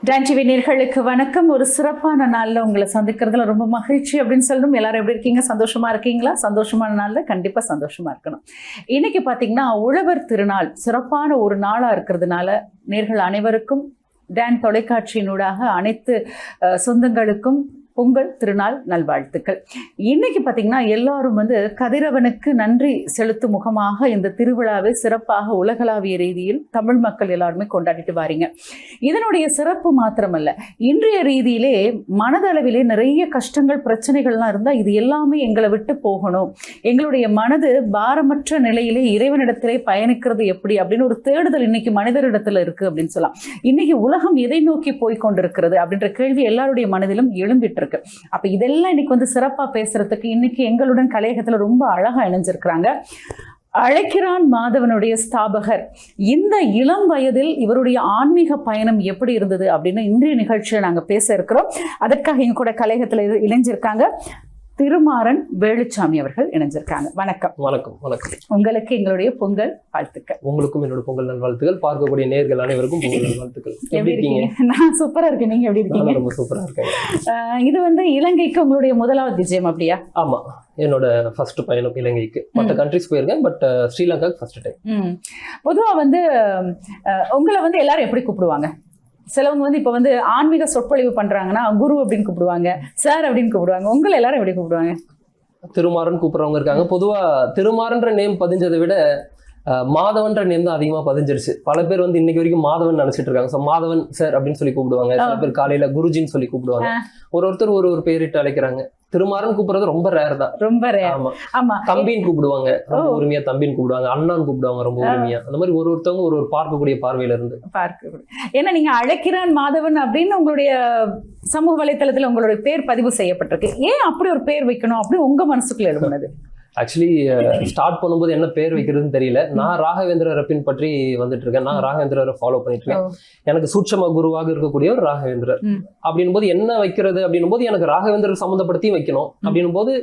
Don TV நேயர்களுக்கு வணக்கம். ஒரு சிறப்பான நாளில் உங்களை சந்திக்கிறதுல ரொம்ப மகிழ்ச்சி அப்படின்னு சொல்லணும். எல்லாரும் எப்படி இருக்கீங்க? சந்தோஷமா இருக்கீங்களா? சந்தோஷமான நாளில் கண்டிப்பாக சந்தோஷமா இருக்கணும். இன்னைக்கு பார்த்தீங்கன்னா உழவர் திருநாள் சிறப்பான ஒரு நாளாக இருக்கிறதுனால நேயர்கள் அனைவருக்கும் டான் தொலைக்காட்சியினூடாக அனைத்து சொந்தங்களுக்கும் பொங்கல் திருநாள் நல்வாழ்த்துக்கள். இன்னைக்கு பார்த்தீங்கன்னா எல்லாரும் கதிரவனுக்கு நன்றி செலுத்தும் முகமாக இந்த திருவிழாவை சிறப்பாக உலகளாவிய ரீதியில் தமிழ் மக்கள் எல்லாருமே கொண்டாடிட்டு வாரீங்க. இதனுடைய சிறப்பு மாத்திரமல்ல, இன்றைய ரீதியிலே மனதளவிலே நிறைய கஷ்டங்கள் பிரச்சனைகள்லாம் இருந்தால் இது எல்லாமே எங்களை விட்டு போகணும், எங்களுடைய மனது பாரமற்ற நிலையிலே இறைவனிடத்திலே பயணிக்கிறது எப்படி அப்படின்னு ஒரு தேடுதல் இன்னைக்கு மனிதரிடத்துல இருக்கு அப்படின்னு சொல்லலாம். இன்னைக்கு உலகம் எதை நோக்கி போய்கொண்டிருக்கிறது அப்படின்ற கேள்வி எல்லாருடைய மனதிலும் எழும்பிட்டு இருக்கு. அப்ப இதெல்லாம் இன்னைக்கு சிறப்பா பேசுறதுக்கு இன்னைக்கு எங்களுடன் கலையகத்துல ரொம்ப அழகா இணைஞ்சிருக்கிறாங்க. அழைக்கிறான் மாதவனுடைய ஸ்தாபகர். இந்த இளம் வயதில் இவருடைய ஆன்மீக பயணம் எப்படி இருந்தது அப்படின்னு இன்றைய நிகழ்ச்சியை நாங்க பேச இருக்கிறோம். அதற்காக எங்க கூட கலையகத்துல இணைஞ்சிருக்காங்க திருமாறன் வேலுச்சாமி அவர்கள் இணைஞ்சிருக்காங்க. வணக்கம். வணக்கம். வணக்கம். உங்களுக்கு எங்களுடைய பொங்கல் வாழ்த்துக்கள். உங்களுக்கும் என்னோட பொங்கல் நல்வாழ்த்துக்கள். பார்க்கக்கூடிய நேயர்கள் அனைவருக்கும் பொங்கல் நல்வாழ்த்துக்கள். எப்படி இருக்கீங்க? நான் சூப்பரா இருக்கேன். நீங்க எப்படி இருக்கீங்க? ரொம்ப சூப்பரா இருக்கேன். இது இலங்கைக்கு உங்களுடைய முதலாவது விஜயம் அப்படியா? ஆமா, என்னோட ஃபர்ஸ்ட் பயணம் இலங்கைக்கு. மற்ற கண்ட்ரிஸ் போயிருக்கேன், பட் ஸ்ரீலங்காக்கு ஃபர்ஸ்ட் டைம். பொதுவா உங்களை எல்லாரும் எப்படி கூப்பிடுவாங்க? சிலவங்க இப்போ ஆன்மீக சொற்பொழிவு பண்றாங்கன்னா குரு அப்படின்னு கூப்பிடுவாங்க, சார் அப்படின்னு கூப்பிடுவாங்க. உங்களை எல்லாரும் எப்படி கூப்பிடுவாங்க? திருமாறன் கூப்பிடுறவங்க இருக்காங்க. பொதுவா திருமாறன்ற நேம் பதிஞ்சதை விட மாதவன்ற நேம் தான் அதிகமா பதிஞ்சிருச்சு. பல பேர் இன்னைக்கு வரைக்கும் மாதவன் நினைச்சிட்டு இருக்காங்க. ஸோ மாதவன் சார் அப்படின்னு சொல்லி கூப்பிடுவாங்க. சில பேர் காலையில குருஜின்னு சொல்லி கூப்பிடுவாங்க. ஒருத்தர் ஒரு பேரிட்டு அழைக்கிறாங்க. திருமாறன் கூப்பிடுறது ரொம்ப ரேர் தான். ரொம்ப ரேர். ஆமா, தம்பின்னு கூப்பிடுவாங்க, ரொம்ப உரிமையா தம்பின்னு கூப்பிடுவாங்க. அண்ணான்னு கூப்பிடுவாங்க ரொம்ப உரிமையா. அந்த மாதிரி ஒருத்தவங்க ஒரு பார்க்கக்கூடிய பார்வையில இருந்து ஏன்னா நீங்க அழைக்கிறான் மாதவன் அப்படின்னு உங்களுடைய சமூக வலைத்தளத்துல உங்களுடைய பேர் பதிவு செய்யப்பட்டிருக்கு. ஏன் அப்படி ஒரு பேர் வைக்கணும் அப்படி உங்க மனசுக்குள்ள எழுதுனது? ஆக்சுவலி ஸ்டார்ட் பண்ணும்போது என்ன பேர் வைக்கிறதுன்னு தெரியல. நான் ராகவேந்திர ரப்பின் பற்றி வந்துட்டு இருக்கேன். நான் ராகவேந்திரரை ஃபாலோ பண்ணிட்டு இருக்கேன். எனக்கு சூட்சம குருவாக இருக்கக்கூடிய ஒரு ராகவேந்திரர் அப்படின்னும் போது என்ன வைக்கிறது அப்படின்னும் போது எனக்கு ராகவேந்திரர் சம்மந்தப்படுத்தி வைக்கணும் அப்படின்னும் போது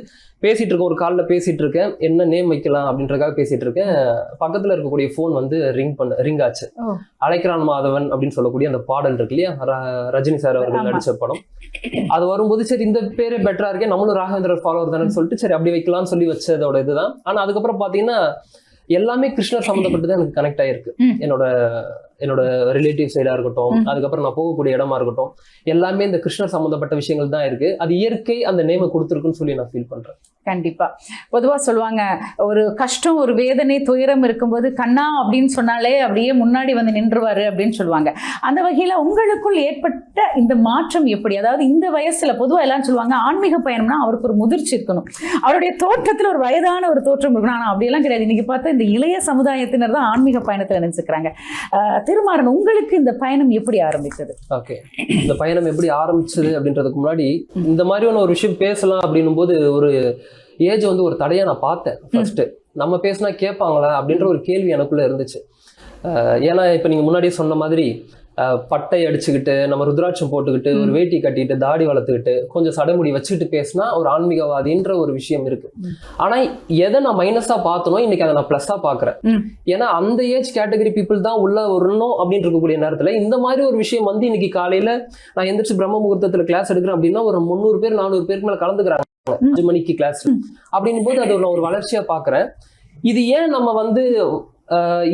பேசிட்டு இருக்கேன். ஒரு காலில் பேசிட்டு இருக்கேன், என்ன நேம் வைக்கலாம் அப்படின்றக்காக பேசிட்டு இருக்கேன். பக்கத்துல இருக்கக்கூடிய போன் ரிங் ஆச்சு. அழைக்கிறான் மாதவன் அப்படின்னு சொல்லக்கூடிய அந்த பாடல் இருக்கு இல்லையா, ரஜினி சார் அவர்கள் நடிச்ச படம். அது வரும்போது சரி இந்த பேரே பெட்டரா இருக்கேன், நம்மளும் ராகவேந்திரர் ஃபாலோவர் தானே சொல்லிட்டு சரி அப்படி வைக்கலாம்னு சொல்லி வச்சதோட இதுதான். ஆனா அதுக்கப்புறம் பாத்தீங்கன்னா எல்லாமே கிருஷ்ணர் சம்மந்தப்பட்டு தான் எனக்கு கனெக்ட் ஆயிருக்கு. என்னோட ரிலேட்டிவ் சைடா இருக்கட்டும், அதுக்கப்புறம் நான் போகக்கூடிய இடமா இருக்கட்டும், எல்லாமே இந்த கிருஷ்ணர் சம்பந்தப்பட்ட விஷயங்கள் தான் இருக்கு. அது இயற்கை அந்த நேமை கொடுத்துருக்குன்னு சொல்லி நான் ஃபீல் பண்றேன். கண்டிப்பா. பொதுவா சொல்லுவாங்க, ஒரு கஷ்டம் ஒரு வேதனை துயரம் இருக்கும்போது கண்ணா அப்படின்னு சொன்னாலே அப்படியே முன்னாடி நின்றுவாரு அப்படின்னு சொல்லுவாங்க. அந்த வகையில உங்களுக்குள் ஏற்பட்ட இந்த மாற்றம் எப்படி? அதாவது இந்த வயசுல பொதுவா எல்லாரும் சொல்லுவாங்க ஆன்மீக பயணம்னா அவருக்கு ஒரு முதிர்ச்சி இருக்கணும், அவருடைய தோற்றத்துல ஒரு வயதான ஒரு தோற்றம் இருக்கணும். ஆனா அப்படியெல்லாம் கிடையாது. இன்னைக்கு பார்த்தா இந்த இளைய சமுதாயத்தினர் தான் ஆன்மீக பயணத்துல நினைச்சுக்கிறாங்க. திருமாறன், உங்களுக்கு இந்த பயணம் எப்படி ஆரம்பித்தது? ஓகே, இந்த பயணம் எப்படி ஆரம்பிச்சது அப்படின்றதுக்கு முன்னாடி இந்த மாதிரியான ஒரு விஷயம் பேசலாம் அப்படின்னும் போது ஒரு ஏஜ் ஒரு தடையா நான் பார்த்தேன். ஃபர்ஸ்ட் நம்ம பேசினா கேட்பாங்களா அப்படின்ற ஒரு கேள்வி எனக்குள்ள இருந்துச்சு. ஏன்னா இப்ப நீங்க முன்னாடியே சொன்ன மாதிரி பட்டை அடிச்சுக்கிட்டு நம்ம ருத்ராட்சம் போட்டுக்கிட்டு ஒரு வேட்டி கட்டிட்டு தாடி வளர்த்துக்கிட்டு கொஞ்சம் சடைமுடி வச்சுக்கிட்டு பேசினா ஒரு ஆன்மீகவாதின்ற ஒரு விஷயம் இருக்கு. ஆனா எதை நான் மைனஸா பார்த்தனோ இன்னைக்கு அதை நான் பிளஸ்ஸா பாக்குறேன். ஏன்னா அந்த ஏஜ் கேட்டகரி பீப்புள் தான் உள்ள வரணும் அப்படின்னு இருக்கக்கூடிய நேரத்துல இந்த மாதிரி ஒரு விஷயம் இன்னைக்கு காலையில நான் எந்திரிச்சு பிரம்ம முகூர்த்தத்துல கிளாஸ் எடுக்கிறேன் அப்படின்னா ஒரு 300 பேர் 400 பேருக்கு மேல கலந்துக்கிறாங்க 5 மணிக்கு கிளாஸ். அப்படின்னும் போது அது நான் ஒரு வளர்ச்சியா பாக்குறேன். இது ஏன் நம்ம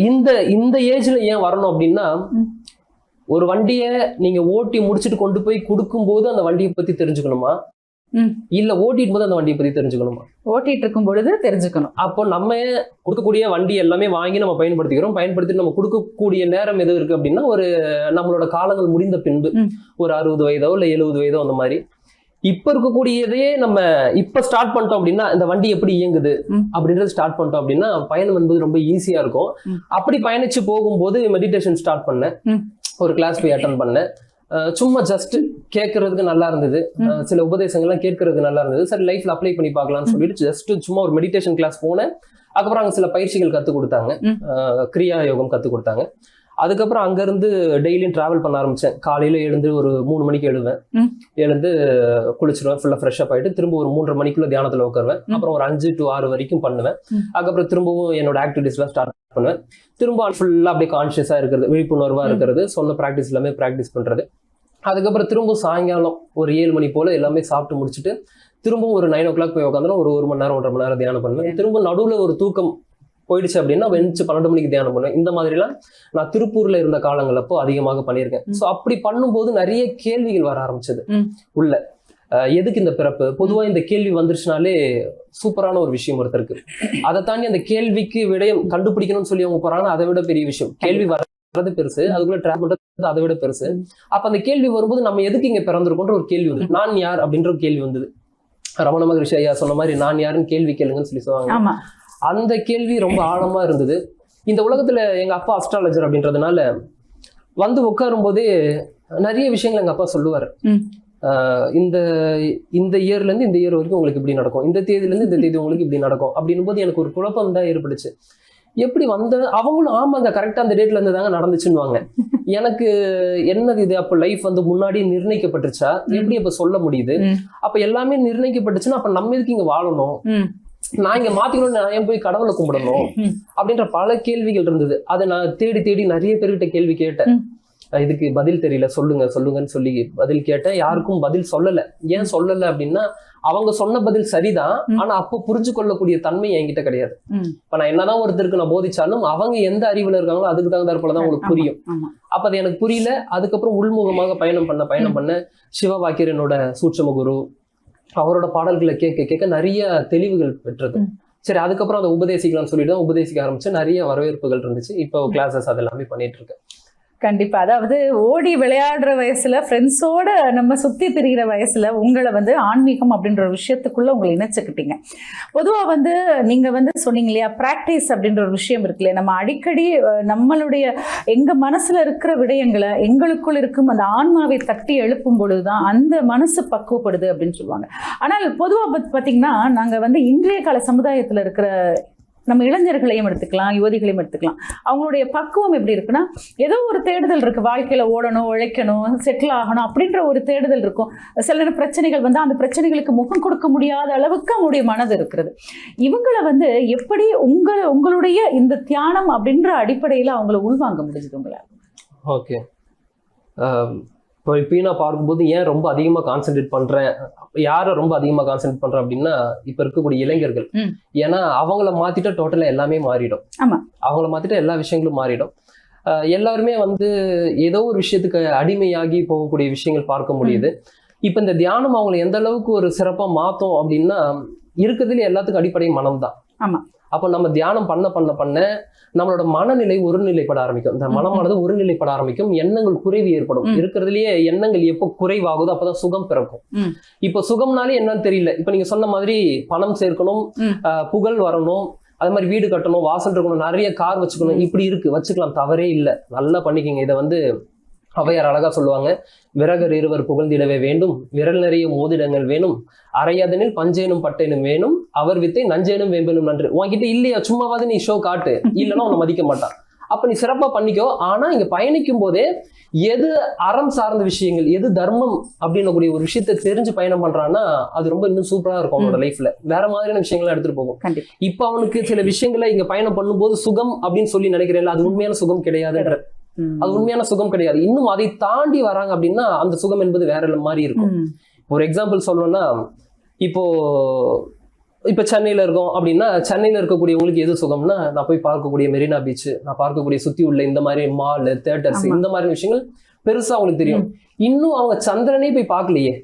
இந்த ஏஜ்ல ஏன் வரணும் அப்படின்னா, ஒரு வண்டியை நீங்க ஓட்டி முடிச்சுட்டு கொண்டு போய் கொடுக்கும் போது அந்த வண்டியை பத்தி தெரிஞ்சுக்கணுமா, இல்ல ஓட்டிட்டு போது அந்த வண்டியை பத்தி தெரிஞ்சுக்கணுமா? ஓட்டிட்டு இருக்கும் பொழுது தெரிஞ்சுக்கணும். அப்போ நம்ம கொடுக்கக்கூடிய வண்டி எல்லாமே வாங்கி நம்ம பயன்படுத்திக்கிறோம். பயன்படுத்திட்டு நம்ம கொடுக்கக்கூடிய நேரம் எது இருக்கு அப்படின்னா, ஒரு நம்மளோட காலங்கள் முடிந்த பின்பு ஒரு 60 வயதோ இல்ல 70 வயதோ அந்த மாதிரி. இப்ப இருக்கக்கூடியதையே நம்ம இப்ப ஸ்டார்ட் பண்ணிட்டோம் அப்படின்னா இந்த வண்டி எப்படி இயங்குது அப்படின்றது ஸ்டார்ட் பண்ணிட்டோம் அப்படின்னா பயணம் என்பது ரொம்ப ஈஸியா இருக்கும். அப்படி பயணிச்சு போகும்போது மெடிடேஷன் ஸ்டார்ட் பண்ணேன். ஒரு கிளாஸ் போய் அட்டன் பண்ணேன். சும்மா ஜஸ்ட் கேட்கறதுக்கு நல்லா இருந்தது, சில உபதேசங்கள்லாம் கேட்கறதுக்கு நல்லா இருந்தது. சரி லைஃப்ல அப்ளை பண்ணி பார்க்கலாம்னு சொல்லிட்டு ஜஸ்ட் சும்மா ஒரு மெடிடேஷன் கிளாஸ் போனேன். அதுக்கப்புறம் அங்க சில பயிற்சிகள் கற்றுக் கொடுத்தாங்க, கிரியா யோகம் கற்றுக் கொடுத்தாங்க. அதுக்கப்புறம் அங்கிருந்து டெய்லியும் டிராவல் பண்ண ஆரம்பிச்சேன். காலையில எழுந்து ஒரு 3 மணிக்கு எழுந்து குளிச்சிருவேன், ஃபுல்லா ஃப்ரெஷ் அப் ஆயிட்டு திரும்ப ஒரு 3:30 மணிக்குள்ள தியானத்துல உட்காருவேன். அப்புறம் ஒரு 5 to 6 வரைக்கும் பண்ணுவேன். அதுக்கப்புறம் திரும்பவும் என்னோட ஆக்டிவிட்டிஸ் எல்லாம் ஸ்டார்ட் பண்ணுவேன். திரும்ப ஃபுல்லா அப்படியே கான்சியஸா இருக்கிறது, விழிப்புணர்வா இருக்கிறது, சொன்ன ப்ராக்டிஸ் எல்லாமே ப்ராக்டிஸ் பண்றது. அதுக்கப்புறம் திரும்ப சாயங்காலம் ஒரு 7 மணி போல எல்லாமே சாப்பிட்டு முடிச்சுட்டு திரும்பவும் ஒரு 9 o'clock போய் உட்காந்துனா ஒரு 1 மணி நேரம் 1.5 மணி நேரம் தியானம் பண்ணுவேன். திரும்ப நடுவுல ஒரு தூக்கம் போயிடுச்சு அப்படின்னா வெஞ்சு 12 மணிக்கு தியானம் பண்ணுவேன். இந்த மாதிரிலாம் நான் திருப்பூர்ல இருந்த காலங்கள் அப்போ அதிகமாக பண்ணியிருக்கேன். ஸோ அப்படி பண்ணும்போது நிறைய கேள்விகள் வர ஆரம்பிச்சது உள்ள. எதுக்கு இந்த பிறப்பு? பொதுவா இந்த கேள்வி வந்துருச்சுனாலே சூப்பரான ஒரு விஷயம் ஒருத்தருக்கு. அதை தாண்டி அந்த கேள்விக்கு விடயம் கண்டுபிடிக்கணும்னு சொல்லி அவங்க போறாங்கன்னா அதை விட பெரிய விஷயம். கேள்வி வர்றது பெருசு, அதுக்குள்ள ட்ராப் பண்றது அதை விட பெருசு. அப்ப அந்த கேள்வி வரும்போது நம்ம எதுக்கு இங்க பிறந்திருக்கோன்ற ஒரு கேள்வி வந்து, நான் யார் அப்படின்ற ஒரு கேள்வி வந்தது. ரமண மகரிஷி ஐயா சொன்ன மாதிரி நான் யாருன்னு கேள்வி கேளுங்கன்னு சொல்லி சொல்லுவாங்க. அந்த கேள்வி ரொம்ப ஆழமா இருந்தது. இந்த உலகத்துல எங்க அப்பா அஸ்ட்ராலஜர் அப்படின்றதுனால வந்து உட்காரும் போதே நிறைய விஷயங்கள் எங்க அப்பா சொல்லுவாரு. இந்த இந்த இயர்ல இருந்து இந்த இயர் வரைக்கும் உங்களுக்கு இப்படி நடக்கும், இந்த தேதியில இருந்து இந்த தேதி உங்களுக்கு இப்படி நடக்கும் அப்படின்னும் போது எனக்கு ஒரு குழப்பம் தான் ஏற்பட்டுச்சு. எப்படி வந்த அவங்களும் ஆமாங்க கரெக்டா அந்த டேட்ல இருந்து தாங்க நடந்துச்சுன்னுவாங்க. எனக்கு என்னது இது? அப்ப லைஃப் வந்து முன்னாடி நிர்ணயிக்கப்பட்டுச்சா? எப்படி அப்ப சொல்ல முடியுது? அப்ப எல்லாமே நிர்ணயிக்கப்பட்டுச்சுன்னா அப்ப நம்ம எதுக்கு இங்க வாழணும்? நான் இங்க மாத்திக்கணும்னு நான் ஏன் போய் கடவுளை கும்பிடணும்? அப்படின்ற பல கேள்விகள் இருந்தது. அதை நான் தேடி தேடி நிறைய பேர்கிட்ட கேள்வி கேட்டேன். இதுக்கு பதில் தெரியல, சொல்லுங்க சொல்லுங்கன்னு சொல்லி பதில் கேட்டேன். யாருக்கும் பதில் சொல்லல. ஏன் சொல்லல அப்படின்னா அவங்க சொன்ன பதில் சரிதான், ஆனா அப்போ புரிஞ்சு கொள்ளக்கூடிய தன்மை என்கிட்ட கிடையாது. இப்ப நான் என்னதான் ஒருத்தருக்கு நான் போதிச்சாலும் அவங்க எந்த அறிவுல இருக்காங்களோ அதுக்கு தகுந்தாற் போலதான் உங்களுக்கு புரியும். அப்ப அது எனக்கு புரியல. அதுக்கப்புறம் உள்முகமாக பயணம் பண்ண சிவவாக்கியர் என்னோட சூட்சம குரு, அவரோட பாடல்களை கேட்க கேட்க நிறைய தெளிவுகள் பெற்றது. சரி, அதுக்கப்புறம் அதை உபதேசிக்கலாம்னு சொல்லிட்டு உபதேசிக்க ஆரம்பிச்சு நிறைய வரவேற்புகள் இருந்துச்சு. இப்போ கிளாஸஸ் அது எல்லாமே பண்ணிட்டு இருக்கேன். கண்டிப்பா. அதாவது ஓடி விளையாடுற வயசுல, ஃப்ரெண்ட்ஸோட நம்ம சுத்தி திரிகிற வயசுல உங்களை வந்து ஆன்மீகம் அப்படின்ற ஒரு விஷயத்துக்குள்ள உங்களை இணைச்சுக்கிட்டீங்க. பொதுவா வந்து நீங்க வந்து சொன்னீங்க இல்லையா, பிராக்டிஸ் அப்படின்ற ஒரு விஷயம் இருக்கு இல்லையா, நம்ம அடிக்கடி நம்மளுடைய எங்க மனசுல இருக்கிற விடயங்களை எங்களுக்குள் இருக்கும் அந்த ஆன்மாவை தட்டி எழுப்பும் பொழுதுதான் அந்த மனசு பக்குவப்படுது அப்படின்னு சொல்லுவாங்க. ஆனால் பொதுவா பாத்தீங்கன்னா நாங்க வந்து இன்றைய கால சமுதாயத்துல இருக்கிற நம்ம இளைஞர்களையும் எடுத்துக்கலாம், யுவதிகளையும் எடுத்துக்கலாம். அவங்களுடைய பக்குவம் எப்படி இருக்குன்னா, ஏதோ ஒரு தேடுதல் இருக்கு, வாழ்க்கையில ஓடணும், உழைக்கணும், செட்டில் ஆகணும் அப்படின்ற ஒரு தேடுதல் இருக்கும். சில நேரம் பிரச்சனைகள் வந்து அந்த பிரச்சனைகளுக்கு முகம் கொடுக்க முடியாத அளவுக்கு அவங்களுடைய மனது இருக்கிறது. இவங்களை வந்து எப்படி உங்களுடைய இந்த தியானம் அப்படின்ற அடிப்படையில அவங்கள உள்வாங்க முடிஞ்சது உங்களை? ஓகே, இப்போ இப்பயும் நான் பார்க்கும்போது ஏன் ரொம்ப அதிகமாக கான்சென்ட்ரேட் பண்ணுறேன், யாரை ரொம்ப அதிகமாக கான்சென்ட்ரேட் பண்ணுறேன் அப்படின்னா இப்போ இருக்கக்கூடிய இளைஞர்கள். ஏன்னா அவங்கள மாற்றிட்டா டோட்டலாக எல்லாமே மாறிடும். அவங்கள மாற்றிட்டா எல்லா விஷயங்களும் மாறிடும். எல்லாருமே வந்து ஏதோ ஒரு விஷயத்துக்கு அடிமையாகி போகக்கூடிய விஷயங்கள் பார்க்க முடியுது. இப்போ இந்த தியானம் அவங்களை எந்த அளவுக்கு ஒரு சிறப்பாக மாற்றும் அப்படின்னா, இருக்கிறதுல எல்லாத்துக்கும் அடிப்படை மனம்தான். அப்போ நம்ம தியானம் பண்ண நம்மளோட மனநிலை ஒருநிலைப்பட ஆரம்பிக்கும். இந்த மனமானது ஒருநிலைப்பட ஆரம்பிக்கும். எண்ணங்கள் குறைவு ஏற்படும். இருக்கிறதுலயே எண்ணங்கள் எப்போ குறைவாகுதோ அப்பதான் சுகம் பிறக்கும். இப்போ சுகம்னாலே என்னன்னு தெரியல. இப்ப நீங்க சொன்ன மாதிரி பணம் சேர்க்கணும், புகழ் வரணும், அது மாதிரி வீடு கட்டணும், வாசல் இருக்கணும், நிறைய கார் வச்சுக்கணும், இப்படி இருக்கு, வச்சுக்கலாம், தவறே இல்லை, நல்லா பண்ணிக்கங்க. இதை வந்து அவையார் அழகா சொல்லுவாங்க, விரகர் இருவர் புகழ்ந்திடவே வேண்டும், விரல் நிறைய மோதிடங்கள் வேணும், அரையாதனில் பஞ்சேனும் பட்டேனும் வேணும், அவர் வித்தை நஞ்சேனும் வேம்பனும் நன்று. உன்கிட்ட இல்லையா, சும்மாவாது நீ ஷோ காட்டு, இல்லைன்னா உன்னை மதிக்க மாட்டான். அப்ப நீ சிறப்பா பண்ணிக்கோ. ஆனா இங்க பயணிக்கும் போதே எது அறம் சார்ந்த விஷயங்கள், எது தர்மம் அப்படின்னக்கூடிய ஒரு விஷயத்த தெரிஞ்சு பயணம் பண்றான்னா அது ரொம்ப இன்னும் சூப்பரா இருக்கும். அவனோட லைஃப்ல வேற மாதிரியான விஷயங்கள்லாம் எடுத்துட்டு போகும். இப்ப அவனுக்கு சில விஷயங்களை இங்க பயணம் பண்ணும்போது சுகம் அப்படின்னு சொல்லி நினைக்கிறேன், அது உண்மையான சுகம் கிடையாதுன்ற, அது உண்மையான சுகம் கிடையாது. இன்னும் அதை தாண்டி வராங்க அப்படின்னா அந்த சுகம் என்பது வேற மாதிரி இருக்கும். ஒரு எக்ஸாம்பிள் சொல்லணும்னா, இப்போ சென்னையில இருக்கோம் அப்படின்னா, சென்னையில இருக்கக்கூடியவங்களுக்கு எது சுகம்னா, நான் போய் பார்க்கக்கூடிய மெரினா பீச், நான் பார்க்கக்கூடிய சுத்தி உள்ள இந்த மாதிரி மால், தியேட்டர்ஸ், இந்த மாதிரி விஷயங்கள் பெருசா அவங்களுக்கு தெரியும். இன்னும் அவங்க சந்திரனே போய் பார்க்கலையே.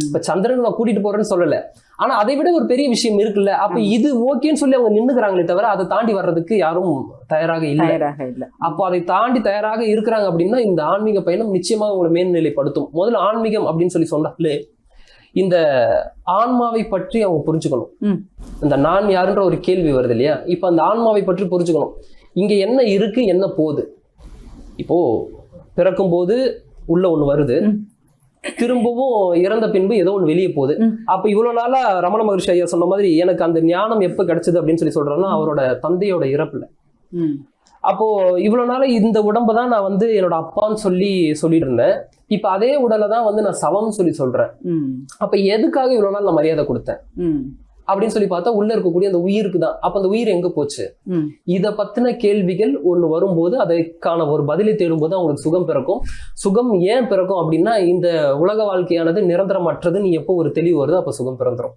இப்ப சந்திரன் நான் கூட்டிட்டு போறேன்னு சொல்லல, ஆனா அதை விட ஒரு பெரிய விஷயம் இருக்குல்ல. அப்ப இது ஓகேன்னு சொல்லி அவங்க நின்னுக்கிறாங்களே தவிர அதை தாண்டி வர்றதுக்கு யாரும் தயாராக இல்லை. அப்போ அதை தாண்டி தயாராக இருக்கிறாங்க அப்படின்னா இந்த ஆன்மீக பயணம் நிச்சயமா அவங்களை மேல்நிலைப்படுத்தும். முதல்ல ஆன்மீகம் அப்படின்னு சொல்லி சொன்னாலே இந்த ஆன்மாவை பற்றி அவங்க புரிஞ்சுக்கணும். இந்த நான் யாருன்ற ஒரு கேள்வி வருது இல்லையா, இப்ப அந்த ஆன்மாவை பற்றி புரிஞ்சுக்கணும். இங்க என்ன இருக்கு, என்ன போகுது. இப்போ பிறக்கும் போது உள்ள ஒண்ணு வருது, திரும்பவும் இறந்த பின்பு ஏதோ ஒன்று வெளியே போகுது. அப்ப இவ்வளவு நாளா ரமண மகரிஷி ஐயா சொன்ன மாதிரி எனக்கு அந்த ஞானம் எப்ப கிடைச்சது அப்படின்னு சொல்லி சொல்றேன்னா, அவரோட தந்தையோட இறப்புல. அப்போ இவ்வளவு நாள இந்த உடம்பை தான் நான் வந்து என்னோட அப்பான்னு சொல்லிட்டு இருந்தேன். இப்ப அதே உடலை தான் வந்து நான் சவம்னு சொல்றேன். அப்ப எதுக்காக இவ்வளவு நாள் நான் மரியாதை கொடுத்தேன்? அப்படின்னு சொல்லி பார்த்தா உள்ள இருக்கக்கூடிய அந்த உயிருக்கு தான். அப்ப அந்த உயிர் எங்க போச்சு? இத பத்தின கேள்விகள் ஒண்ணு வரும்போது அதற்கான ஒரு பதிலை தேடும்போது அவங்களுக்கு சுகம் பிறக்கும். சுகம் ஏன் பிறக்கும் அப்படின்னா, இந்த உலக வாழ்க்கையானது நிரந்தரமற்றது, நீ எப்போ ஒரு தெளிவு வருதோ அப்ப சுகம் பிறந்துரும்.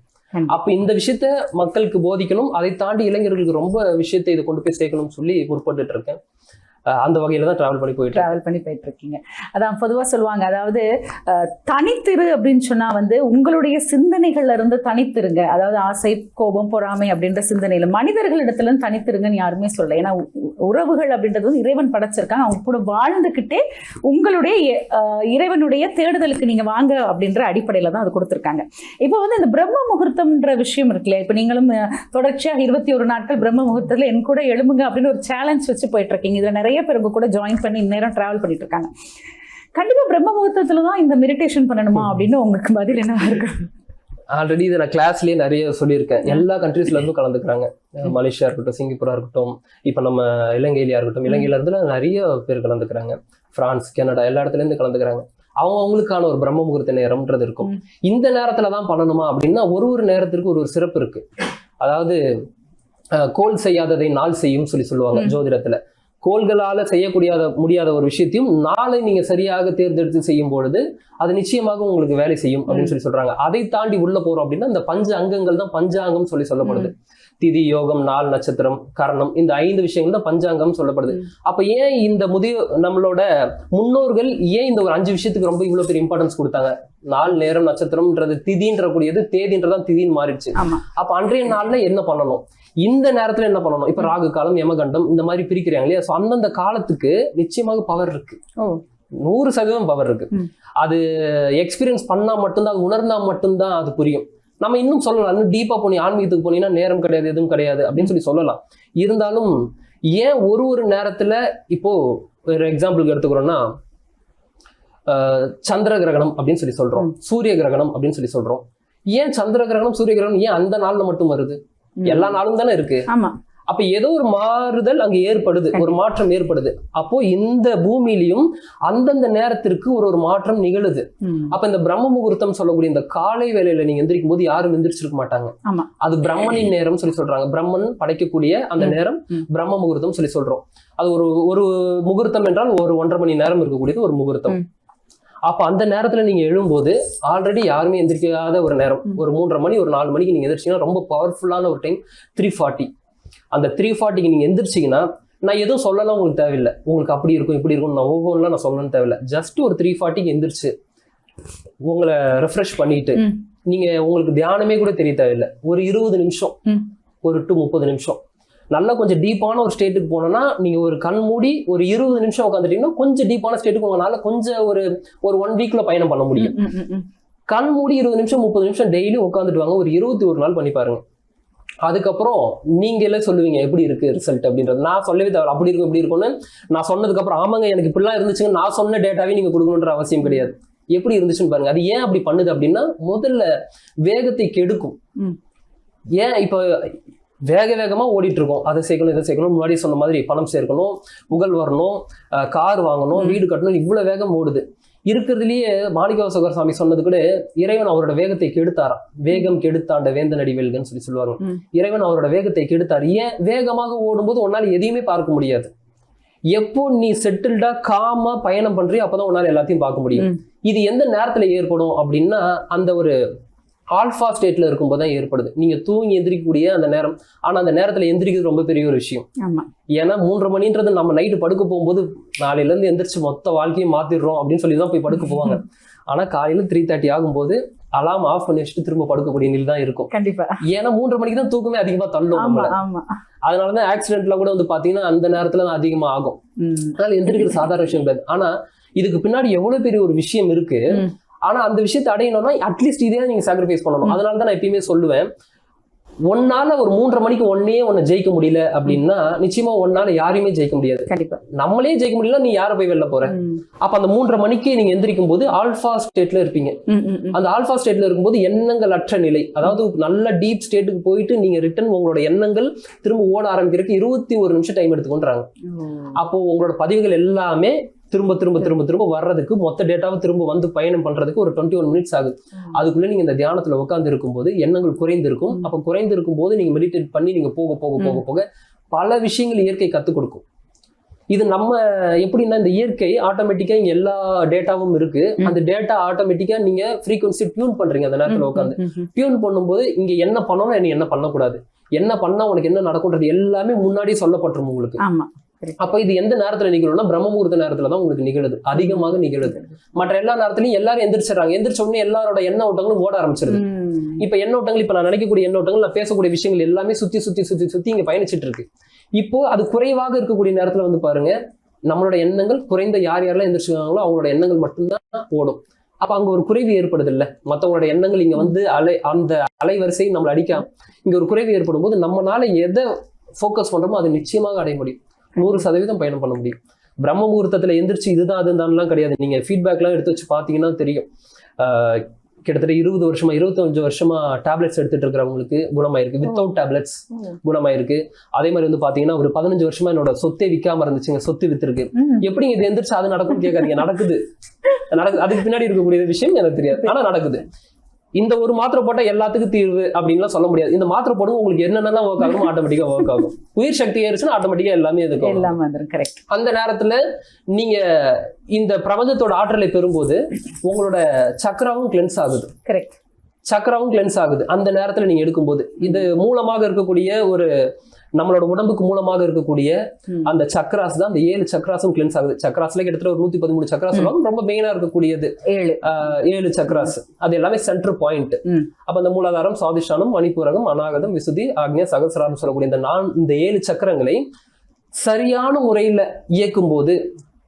அப்ப இந்த விஷயத்த மக்களுக்கு போதிக்கணும். அதை தாண்டி இளைஞர்களுக்கு ரொம்ப விஷயத்தை இதை கொண்டு போய் சேர்க்கணும்னு சொல்லி முற்பட்டு இருக்கேன். அந்த வகையில தான் டிராவல் பண்ணி போயிட்டு இருக்கீங்க. அதான் பொதுவா சொல்லுவாங்க, அதாவது தனித்திரு அப்படின்னு சொன்னா வந்து உங்களுடைய சிந்தனைகள்ல இருந்து தனித்திருங்க. அதாவது ஆசை, கோபம், பொறாமை அப்படின்ற சிந்தனையில மனிதர்களிடத்துல இருந்து தனித்திருங்கன்னு யாருமே சொல்ல. ஏன்னா உறவுகள் அப்படின்றது வந்து இறைவன் படைச்சிருக்காங்க. அவங்க கூட வாழ்ந்துகிட்டே உங்களுடைய இறைவனுடைய தேடுதலுக்கு நீங்க வாங்க அப்படின்ற அடிப்படையில தான் அது கொடுத்துருக்காங்க. இப்போ வந்து இந்த பிரம்ம முகூர்த்தம்ன்ற விஷயம் இருக்குல்ல, இப்போ நீங்களும் தொடர்ச்சியாக 21 நாட்கள் பிரம்ம முகூர்த்தத்துல என் கூட எழும்புங்க அப்படின்னு ஒரு சேலஞ்ச் வச்சு போயிட்டு இருக்கீங்க. இதுல நிறைய பேர் கூட ஜாயின் பண்ணி நேரம் டிராவல் பண்ணிட்டு இருக்காங்க. கண்டிப்பா பிரம்ம முகூர்த்தத்துல தான் இந்த மெடிடேஷன் பண்ணணுமா அப்படின்னு உங்களுக்கு பதில் என்ன இருக்கு? ஆல்ரெடி இதை நான் கிளாஸ்லயே நிறைய சொல்லியிருக்கேன். எல்லா கண்ட்ரீஸ்ல இருந்தும் கலந்துக்கிறாங்க. மலேசியா இருக்கட்டும், சிங்கப்பூரா இருக்கட்டும், இப்ப நம்ம இலங்கையிலயா இருக்கட்டும், இலங்கையில இருந்து நிறைய பேர் கலந்துக்கிறாங்க. பிரான்ஸ், கனடா, எல்லா இடத்துல இருந்து கலந்துக்கிறாங்க. அவங்களுக்கான ஒரு பிரம்ம முகூர்த்த நேரம்ன்றது இருக்கும். இந்த நேரத்துலதான் பண்ணணுமா அப்படின்னா, ஒரு நேரத்திற்கு ஒரு சிறப்பு இருக்கு. அதாவது கோல் செய்யாததை நாள் செய்யும் சொல்லுவாங்க ஜோதிடத்துல. கோள்களால முடியாத ஒரு விஷயத்தையும் நாளை நீங்க சரியாக தேர்ந்தெடுத்து செய்யும் பொழுது அது நிச்சயமாக உங்களுக்கு வேலை செய்யும் அப்படின்னு சொல்றாங்க. அதை தாண்டி உள்ள போறோம் அப்படின்னா இந்த பஞ்ச அங்கங்கள் தான் பஞ்சாங்கம் சொல்லப்படுது. திதி, யோகம், நாள், நட்சத்திரம், கரணம், இந்த 5 விஷயங்கள் தான் பஞ்சாங்கம் சொல்லப்படுது. அப்ப ஏன் இந்த நம்மளோட முன்னோர்கள் ஏன் இந்த ஒரு 5 விஷயத்துக்கு ரொம்ப இவ்வளவு பெரிய இம்பார்ட்டன்ஸ் கொடுத்தாங்க? நாள், நேரம், நட்சத்திரம்ன்றது திதின்ற கூடியது தேதின்றதான் திதின்னு மாறிடுச்சு. அப்ப அன்றைய நாள்ல என்ன பண்ணணும், இந்த நேரத்துல என்ன பண்ணணும்? இப்ப ராகு காலம், யமகண்டம் இந்த மாதிரி பிரிக்கிறாங்க இல்லையா? சோ அந்தந்த காலத்துக்கு நிச்சயமாக பவர் இருக்கு. 100% பவர் இருக்கு. அது எக்ஸ்பீரியன்ஸ் பண்ணா மட்டும்தான், அது உணர்ந்தா மட்டும்தான் அது புரியும். நம்ம இன்னும் சொல்லலாம், இன்னும் டீப்பா போனி ஆன்மீகத்துக்கு போனீங்கன்னா நேரம் கிடையாது, எதுவும் கிடையாது அப்படின்னு சொல்லலாம். இருந்தாலும் ஏன் ஒரு நேரத்துல, இப்போ ஒரு எக்ஸாம்பிளுக்கு எடுத்துக்கிறோம்னா சந்திர கிரகணம் அப்படின்னு சொல்றோம், சூரிய கிரகணம் அப்படின்னு சொல்றோம். ஏன் சந்திர கிரகணம், சூரிய கிரகணம் ஏன் அந்த நாள்ல மட்டும் வருது? எல்லா நாளும் தானே இருக்கு. அப்ப ஏதோ ஒரு மாறுதல் அங்க ஏற்படுது, ஒரு மாற்றம் ஏற்படுது. அப்போ இந்த பூமியிலையும் அந்தந்த நேரத்திற்கு ஒரு மாற்றம் நிகழுது. அப்ப இந்த பிரம்ம முகூர்த்தம் சொல்லக்கூடிய இந்த காலை வேளையில நீங்க எந்திரிக்கும் போது யாரும் எந்திரிச்சிருக்க மாட்டாங்க. அது பிரம்மனின் நேரம் சொல்றாங்க. பிரம்மன் படைக்கக்கூடிய அந்த நேரம் பிரம்ம முகூர்த்தம் சொல்றோம். அது ஒரு முகூர்த்தம் என்றால் ஒரு 1.5 மணி நேரம் இருக்கக்கூடியது ஒரு முகூர்த்தம். அப்ப அந்த நேரத்துல நீங்க எழும்போது ஆல்ரெடி யாருமே எந்திரிக்காத ஒரு நேரம், ஒரு 3:30 மணி, ஒரு 4 மணிக்கு நீங்க எந்திரிச்சீங்கன்னா ரொம்ப பவர்ஃபுல்லான ஒரு டைம் 3:40. அந்த 3:40க்கு நீங்க எந்திரிச்சிங்கன்னா, நான் எதுவும் சொல்லலாம் உங்களுக்கு தேவையில்லை. உங்களுக்கு அப்படி இருக்கும் இப்படி இருக்கும் நான் ஒவ்வொன்றுலாம் நான் சொல்லணும்னு தேவையில்லை. ஜஸ்ட் ஒரு 3:40க்கு எந்திரிச்சு உங்களை ரெஃப்ரெஷ் பண்ணிட்டு நீங்க உங்களுக்கு தியானமே கூட தெரிய தேவையில்லை. ஒரு 20 நிமிஷம், ஒரு 30 நிமிஷம் நல்லா கொஞ்சம் டீப்பான ஒரு ஸ்டேட்டுக்கு போனோம்னா, நீங்க ஒரு கண் மூடி ஒரு 20 நிமிஷம் உட்காந்துட்டீங்கன்னா கொஞ்சம் டீப்பான ஸ்டேட்டுக்கு உங்களால கொஞ்சம் ஒரு 1 வீக்ல பயணம் பண்ண முடியும். கண் மூடி 20 நிமிஷம் 30 நிமிஷம் டெய்லி உட்காந்துட்டு வாங்க. ஒரு 21 நாள் பண்ணி பாருங்க. அதுக்கப்புறம் நீங்களே சொல்லுவீங்க எப்படி இருக்கு ரிசல்ட் அப்படின்றது. நான் சொல்லவே தேவை அப்படி இருக்கும் இப்படி இருக்கும்னு. நான் சொன்னதுக்கு அப்புறம் ஆமாங்க எனக்கு இப்படிலாம் இருந்துச்சுங்க, நான் சொன்ன டேட்டாவே நீங்க கொடுக்கணுன்ற அவசியம் கிடையாது. எப்படி இருந்துச்சுன்னு பாருங்க. அது ஏன் அப்படி பண்ணுது அப்படின்னா, முதல்ல வேகத்தை கெடுக்கும். ஏன் இப்ப வேகமா ஓடிட்டு இருக்கோம், அதை சேர்க்கணும் இதை சேர்க்கணும், முன்னாடி சொன்ன மாதிரி பணம் சேர்க்கணும், புகழ் வரணும், கார் வாங்கணும், வீடு கட்டணும், இவ்வளவு வேகம் ஓடுது. இருக்கிறதுலயே மாணிக்கவாசகர் சாமி சொன்னது கூட, இறைவன் அவரோட வேகத்தை கெடுத்தாராம். வேகம் கெடுத்தாண்ட வேந்தன் அடிவேல்கன்னு சொல்லுவாங்க. இறைவன் அவரோட வேகத்தை கெடுத்தார். ஏன்? வேகமாக ஓடும்போது உன்னால எதையுமே பார்க்க முடியாது. எப்போ நீ செட்டில்டா காமா பயணம் பண்றியோ அப்பதான் உன்னால எல்லாத்தையும் பார்க்க முடியும். இது எந்த நேரத்துல ஏற்படும் அப்படின்னா, அந்த ஒரு ஆல்ஃபா ஸ்டேட்ல இருக்கும்போது தான் ஏற்படுது. நீங்க தூங்கி எந்திரிக்கக்கூடிய அந்த நேரம். ஆனா அந்த நேரத்துல எந்திரிக்கிறது ரொம்ப பெரிய ஒரு விஷயம். ஏன்னா 3:30 மணின்றது நம்ம நைட்டு படுக்க போகும்போது நாளையில இருந்து எந்திரிச்சு மொத்த வாழ்க்கையை மாத்திடுறோம் அப்படின்னு சொல்லிதான் போய் படுக்க போவாங்க. ஆனா காலையில 3:30 ஆகும்போது அலாம் ஆஃப் பண்ணி வச்சுட்டு திரும்ப படுக்கக்கூடிய நிலை தான் இருக்கும். கண்டிப்பா. ஏன்னா 3:30 மணிக்கு தான் தூக்கமே அதிகமா தள்ளும். அதனாலதான் ஆக்சிடென்ட்ல கூட வந்து பாத்தீங்கன்னா அந்த நேரத்துல தான் அதிகமா ஆகும். அதனால எந்திரிக்கிறது சாதாரண விஷயம் கிடையாது. ஆனா இதுக்கு பின்னாடி எவ்வளவு பெரிய ஒரு விஷயம் இருக்கு. ஆனா அந்த விஷயத்தை அடையணும்னா அட்லீஸ்ட் இதே நீங்க சாக்ரிஃபைஸ் பண்ணணும். அதனாலதான் நான் எப்பயுமே சொல்லுவேன், ஒன்னால ஒரு 3:30 மணிக்கு ஒன்ன ஜெயிக்க முடியல அப்படின்னா நிச்சயமா ஒன்னால யாரையுமே ஜெயிக்க முடியாது. கண்டிப்பா நம்மளே ஜெயிக்க முடியல, நீ யாரை போய் வெளில போற? அப்ப அந்த 3:30 மணிக்கு நீங்க எந்திரிக்கும் போது ஆல்பா ஸ்டேட்ல இருப்பீங்க. அந்த ஆல்பா ஸ்டேட்ல இருக்கும்போது எண்ணங்கள் அற்ற நிலை, அதாவது நல்ல டீப் ஸ்டேட்டுக்கு போயிட்டு நீங்க ரிட்டர்ன் உங்களோட எண்ணங்கள் திரும்ப ஓட ஆரம்பிக்கிறதுக்கு 21 நிமிஷம் டைம் எடுத்துக்கொண்டாங்க. அப்போ உங்களோட பதிவுகள் எல்லாமே திரும்ப திரும்ப திரும்ப திரும்ப வர்றதுக்கு மொத்த டேட்டாவை திரும்ப வந்து பயணம் பண்றதுக்கு ஒரு 21 மினிட்ஸ் ஆகுது. அதுக்குள்ள நீங்க இந்த தியானத்துல உட்கார்ந்து இருக்கும்போது எண்ணங்கள் குறைந்திருக்கும். அப்ப குறைந்திருக்கும் போது நீங்க மெடிடேட் பண்ணி நீங்க போக போக போக போக பல விஷயங்கள் இயற்கை கத்துக் கொடுக்கும். இது நம்ம எப்படின்னா இந்த இயற்கை ஆட்டோமேட்டிக்கா இங்க எல்லா டேட்டாவும் இருக்கு. அந்த டேட்டா ஆட்டோமேட்டிக்கா நீங்க ஃப்ரீக்வன்சி டியூன் பண்றீங்க. அந்த நேரத்துல உட்காந்து டியூன் பண்ணும்போது இங்க என்ன பண்ணணும் என்ன பண்ணக்கூடாது, என்ன பண்ணா உனக்கு என்ன நடக்கும்ன்றது எல்லாமே முன்னாடியே சொல்லப்பட்டுரும் உங்களுக்கு. அப்ப இது எந்த நேரத்துல நிகழும்னா பிரம்ம முகூர்த்த நேரத்துல தான் உங்களுக்கு நிகழுது, அதிகமாக நிகழுது. மற்ற எல்லா நேரத்திலையும் எல்லாரும் எந்திரிச்சிடறாங்க. எந்திரிச்ச உடனே எல்லாரோட எண்ண ஓட்டங்களும் ஓட ஆரம்பிச்சிருது. இப்ப எண்ண ஓட்டங்கள், இப்ப நான் நினைக்கக்கூடிய எண்ண ஓட்டங்கள், நான் பேசக்கூடிய விஷயங்கள் எல்லாமே சுத்தி சுத்தி சுத்தி சுத்தி இங்க பயணிச்சுட்டு இருக்கு. இப்போ அது குறைவாக இருக்கக்கூடிய நேரத்துல வந்து பாருங்க, நம்மளோட எண்ணங்கள் குறைந்த யார் யாரெல்லாம் எந்திரிச்சுக்காங்களோ அவங்களோட எண்ணங்கள் மட்டும்தான் ஓடும். அப்ப அங்க ஒரு குறைவு ஏற்படுது இல்ல, மற்றவங்களோட எண்ணங்கள் இங்க வந்து அந்த அலைவரிசை நம்மளை அடிக்காம இங்க ஒரு குறைவு ஏற்படும் போது நம்மளால எதை ஃபோக்கஸ் பண்றோமோ அது நிச்சயமாக அடைய முடியும். 100% பயணம் பண்ண முடியும். பிரம்ம முகூர்த்தத்துல எந்திரிச்சு இதுதான் அதுதான்லாம் கிடையாது. நீங்க ஃபீட்பேக்லாம் எடுத்து வச்சு பாத்தீங்கன்னா தெரியும். கிட்டத்தட்ட 20 வருஷமா 25 வருஷமா டேப்லெட்ஸ் எடுத்துட்டு இருக்கிறவங்களுக்கு குணமாயிருக்கு, வித்தவுட் டேப்லெட்ஸ் குணமாயிருக்கு. அதே மாதிரி வந்து பாத்தீங்கன்னா ஒரு 15 வருஷமா என்னோட சொத்தே விற்காம இருந்துச்சுங்க, சொத்து வித்துருக்கு. எப்படி இது எந்திரிச்சு அது நடக்கும்னு கேட்காதீங்க, நடக்குது. அதுக்கு பின்னாடி இருக்கக்கூடிய விஷயம் எனக்கு தெரியாது, ஆனா நடக்குது. இந்த ஒரு மாத்திரை போட்டா எல்லாத்துக்கும் தீர்வு அப்படின்லாம் சொல்ல முடியாது. இந்த மாத்திரை போடுங்க, உங்களுக்கு என்னென்னலாம் ஒர்க் ஆகும் ஆட்டோமேட்டிக்கா ஒர்க் ஆகும். உயிர் சக்தி ஏறுச்சுன்னா ஆட்டோமேட்டிக்கா எல்லாமே இருக்கும். அந்த நேரத்துல நீங்க இந்த பிரபஞ்சத்தோட ஆற்றலை பெறும்போது உங்களோட சக்கராவும் கிளென்ஸ் ஆகுது. சக்கராவும் கிளென்ஸ் ஆகுது அந்த நேரத்துல நீங்க எடுக்கும்போது. இது மூலமாக இருக்கக்கூடிய ஒரு நம்மளோட உடம்புக்கு மூலமாக இருக்கக்கூடிய அந்த சக்கராஸ் தான், அந்த 7 சக்கராஸும் கிளென்ஸ் ஆகுது. சக்கராஸ்ல கிட்டத்தட்ட ஒரு 113 சக்கராஸ் சொல்லுவாங்க. ரொம்ப மெயினா இருக்கக்கூடியது 7 சக்கராஸ். அது எல்லாமே சென்டர் பாயிண்ட். அப்ப அந்த மூலாதாரம், சுவாதிஷ்டானம், மணிப்பூரகம், அநாகதம், விசுதி, ஆக்ஞா, சகசிராரம் சொல்லக்கூடிய இந்த 7 சக்கரங்களை சரியான முறையில இயக்கும் போது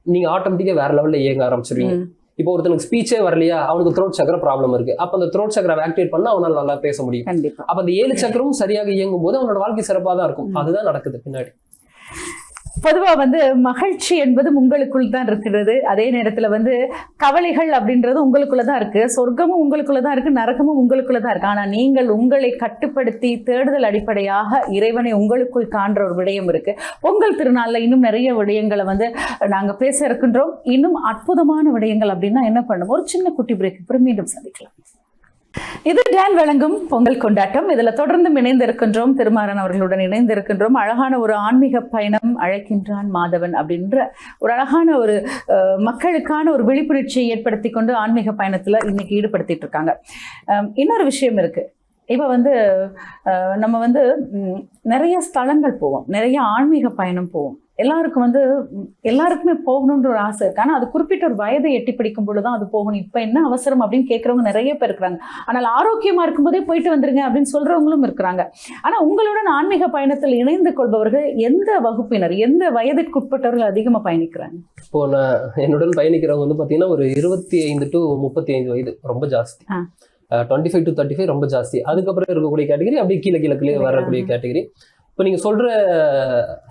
நீங்க ஆட்டோமேட்டிக்கா வேற லெவல்ல இயங்க ஆரம்பிச்சிருவீங்க. இப்போ ஒருத்தனுக்கு ஸ்பீச்சே வரலையா, அவனுக்கு த்ரோட் சக்கர ப்ராப்ளம் இருக்கு. அப்ப அந்த த்ரோட் சக்கரை ஆக்டிவேட் பண்ணா அவனால நல்லா பேச முடியும். அப்ப அந்த 7 சக்கரமும் சரியாக இயங்கும் போது அவனோட வாழ்க்கை சிறப்பாக தான் இருக்கும். அதுதான் நடக்குது பின்னாடி. பொதுவா வந்து மகிழ்ச்சி என்பது உங்களுக்குள் தான் இருக்கிறது. அதே நேரத்துல வந்து கவலைகள் அப்படின்றது உங்களுக்குள்ளதான் இருக்கு. சொர்க்கமும் உங்களுக்குள்ளதான் இருக்கு, நரகமும் உங்களுக்குள்ளதான் இருக்கு. ஆனா நீங்கள் உங்களை கட்டுப்படுத்தி தேடுதல் அடிப்படையாக இறைவனை உங்களுக்குள் காண்ற ஒரு விடயம் இருக்கு. பொங்கல் திருநாள்ல இன்னும் நிறைய விடயங்களை வந்து நாங்க பேச இருக்கின்றோம். இன்னும் அற்புதமான விடயங்கள் அப்படின்னா என்ன பண்ணுவோம், ஒரு சின்ன குட்டி பிரேக், அப்புறம் மீண்டும் சந்திக்கலாம். இது டான் வழங்கும் பொங்கல் கொண்டாட்டம். இதுல தொடர்ந்து இணைந்திருக்கின்றோம், திருமாறன் அவர்களுடன் இணைந்திருக்கின்றோம். அழகான ஒரு ஆன்மீக பயணம், அழைக்கின்றான் மாதவன் அப்படின்ற ஒரு அழகான ஒரு மக்களுக்கான ஒரு விழிப்புணர்ச்சியை ஏற்படுத்தி கொண்டு ஆன்மீக பயணத்துல இன்னைக்கு ஈடுபடுத்திட்டு இருக்காங்க. இன்னொரு விஷயம் இருக்கு. இப்போ வந்து நம்ம வந்து நிறைய ஸ்தலங்கள் போவோம், நிறைய ஆன்மீக பயணம் போவோம். எல்லாருக்குமே போகணுன்ற ஒரு ஆசை இருக்கு. ஆனால் அது குறிப்பிட்ட ஒரு வயதை எட்டி பிடிக்கும் பொழுதுதான் அது போகணும். இப்போ என்ன அவசரம் அப்படின்னு கேட்குறவங்க நிறைய பேர் இருக்கிறாங்க. ஆனால் ஆரோக்கியமா இருக்கும்போதே போயிட்டு வந்துருங்க அப்படின்னு சொல்றவங்களும் இருக்கிறாங்க. ஆனால் உங்களுடன் ஆன்மீக பயணத்தில் இணைந்து கொள்பவர்கள் எந்த வகுப்பினர், எந்த வயதிற்குட்பட்டவர்கள் அதிகமாக பயணிக்கிறாங்க? இப்போ நான் என்னுடன் பயணிக்கிறவங்க வந்து பார்த்தீங்கன்னா ஒரு 25 to 35 வயது ரொம்ப ஜாஸ்தி. 25 to 35 ரொம்ப ஜாஸ்தி. அதுக்கப்புறம் இருக்கக்கூடிய கேட்டகரி அப்படியே கீழே வரக்கூடிய கேட்டகரி. இப்ப நீங்க சொல்ற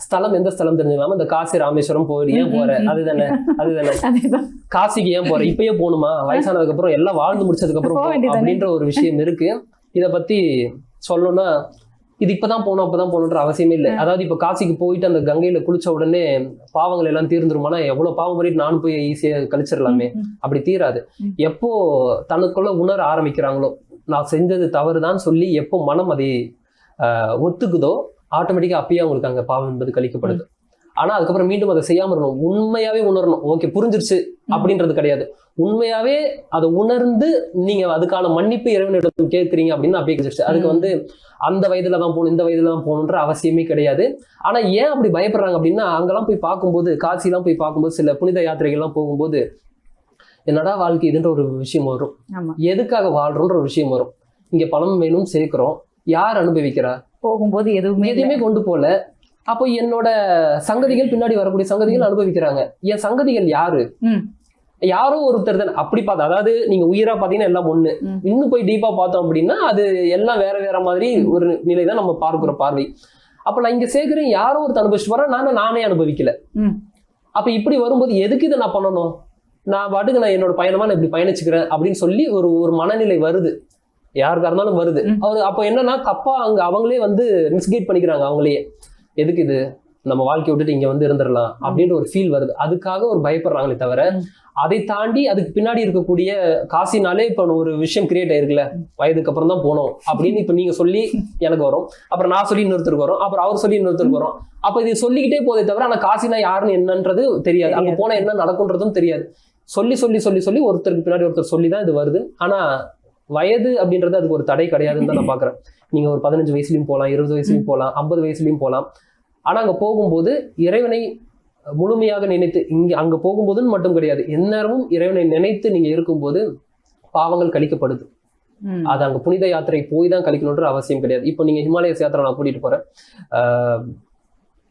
ஸ்தலம் எந்த ஸ்தலம் தெரிஞ்சுக்கலாமா? இந்த காசி ராமேஸ்வரம் போய் ஏன் போற, அதுதானே காசிக்கு ஏன் போற, இப்பயே போகணுமா, வயசானதுக்கு அப்புறம் எல்லாம் வாழ்ந்து முடிச்சதுக்கு அப்புறம் அப்படின்ற ஒரு விஷயம் இருக்கு. இத பத்தி சொல்லணும்னா இது இப்பதான் போகணும் அப்பதான் போகணுன்ற அவசியமே இல்லை. அதாவது இப்ப காசிக்கு போயிட்டு அந்த கங்கையில குளிச்ச உடனே பாவங்கள் எல்லாம் தீர்ந்துருமானா, எவ்வளவு பாவம் பண்ணிட்டு நானும் போய் ஈஸியா கழிச்சிடலாமே, அப்படி தீராது. எப்போ தனக்குள்ள உணர ஆரம்பிக்கிறாங்களோ நான் செஞ்சது தவறுதான் சொல்லி எப்போ மனம் அதை ஒத்துக்குதோ ஆட்டோமேட்டிக்கா அப்பயே அவங்களுக்கு அங்க பாவம் என்பது கழிக்கப்படுது. ஆனா அதுக்கப்புறம் மீண்டும் அதை செய்யாம இருக்கணும். உண்மையாவே உணரணும். ஓகே புரிஞ்சிருச்சு அப்படின்றது கிடையாது. உண்மையாவே அதை உணர்ந்து நீங்க அதுக்கான மன்னிப்பு இறைவனிடம் கேட்கறீங்க அப்படின்னு அப்பயே கிடைச்சிருச்சு. அதுக்கு வந்து அந்த வயதுல தான் போகணும், இந்த வயதுல தான் போகணுன்ற அவசியமே கிடையாது. ஆனா ஏன் அப்படி பயப்படுறாங்க அப்படின்னா, அங்கெல்லாம் போய் பார்க்கும்போது, காசிலாம் போய் பார்க்கும்போது, சில புனித யாத்திரைகள்லாம் போகும்போது என்னடா வாழ்க்கை இதுன்ற ஒரு விஷயம் வரும். எதுக்காக வாழ்றோன்ற ஒரு விஷயம் வரும். இங்க பணம் வேணும் சேர்க்கிறோம், யார் அனுபவிக்கிறா? போகும்போது எதுவுமே கொண்டு போல. அப்போ என்னோட சங்கதிகள், பின்னாடி வரக்கூடிய சங்கதிகள் அனுபவிக்கிறாங்க. என் சங்கதிகள் யாரோ ஒருத்தர் தான். அப்படி பார்த்தா, அதாவது நீங்க உயிரா பாத்தீங்கன்னா எல்லாம் ஒண்ணு. இன்னும் போய் டீப்பா பார்த்தோம் அப்படின்னா அது எல்லாம் வேற வேற மாதிரி ஒரு நிலை தான் நம்ம பார்க்கிற பார்வை. அப்ப நான் இங்க சேர்க்கிறேன், யாரோ ஒருத்தர் அனுபவிச்சு போறேன், நானே அனுபவிக்கல. அப்ப இப்படி வரும்போது எதுக்கு இதை நான் பண்ணணும், நான் பாட்டுக்கு நான் என்னோட பயணமா நான் இப்படி பயணிச்சுக்கிறேன் அப்படின்னு சொல்லி ஒரு மனநிலை வருது, யாருக்கா இருந்தாலும் வருது. அப்போ என்னன்னா தப்பா அவங்களே வந்து மிஸ்கைட் பண்ணிக்கிறாங்க அவங்களையே. எதுக்கு இது, நம்ம வாழ்க்கையை விட்டுட்டு இங்க வந்து இருந்துடலாம் அப்படின்ற ஒரு ஃபீல் வருது. அதுக்காக ஒரு பயப்படுறாங்களே தவிர அதை தாண்டி அதுக்கு பின்னாடி இருக்கக்கூடிய காசினாலே இப்ப ஒரு விஷயம் கிரியேட் ஆயிருக்குல்ல, வயதுக்கு அப்புறம் தான் போனோம் அப்படின்னு இப்ப நீங்க சொல்லி எனக்கு வரும், அப்புறம் நான் சொல்லி இன்னொருத்தருக்கு வரும், அப்புறம் அவர் சொல்லி இன்னொருத்தருக்கு வரும். அப்ப இது சொல்லிக்கிட்டே போதே தவிர ஆனா காசினா யாருன்னு என்னன்றது தெரியாது, அங்க போனா என்ன நடக்கும்ன்றதும் தெரியாது. சொல்லி சொல்லி சொல்லி சொல்லி ஒருத்தருக்கு பின்னாடி ஒருத்தர் சொல்லிதான் இது வருது. ஆனா வயது அப்படின்றது அதுக்கு ஒரு தடை கிடையாதுன்னு தான் நான் பாக்குறேன். நீங்க ஒரு 15 வயசுலயும் போகலாம், 20 வயசுலயும் போகலாம், 50 வயசுலயும் போகலாம். ஆனா அங்க போகும்போது இறைவனை முழுமையாக நினைத்து, அங்க போகும்போதுன்னு மட்டும் கிடையாது, எந்நேரமும் இறைவனை நினைத்து நீங்க இருக்கும்போது பாவங்கள் கழிக்கப்படுது. அது அங்க புனித யாத்திரை போய் தான் கழிக்கணுன்ற அவசியம் கிடையாது. இப்போ நீங்க ஹிமாலயஸ் யாத்திரை நான் கூட்டிட்டு போறேன்,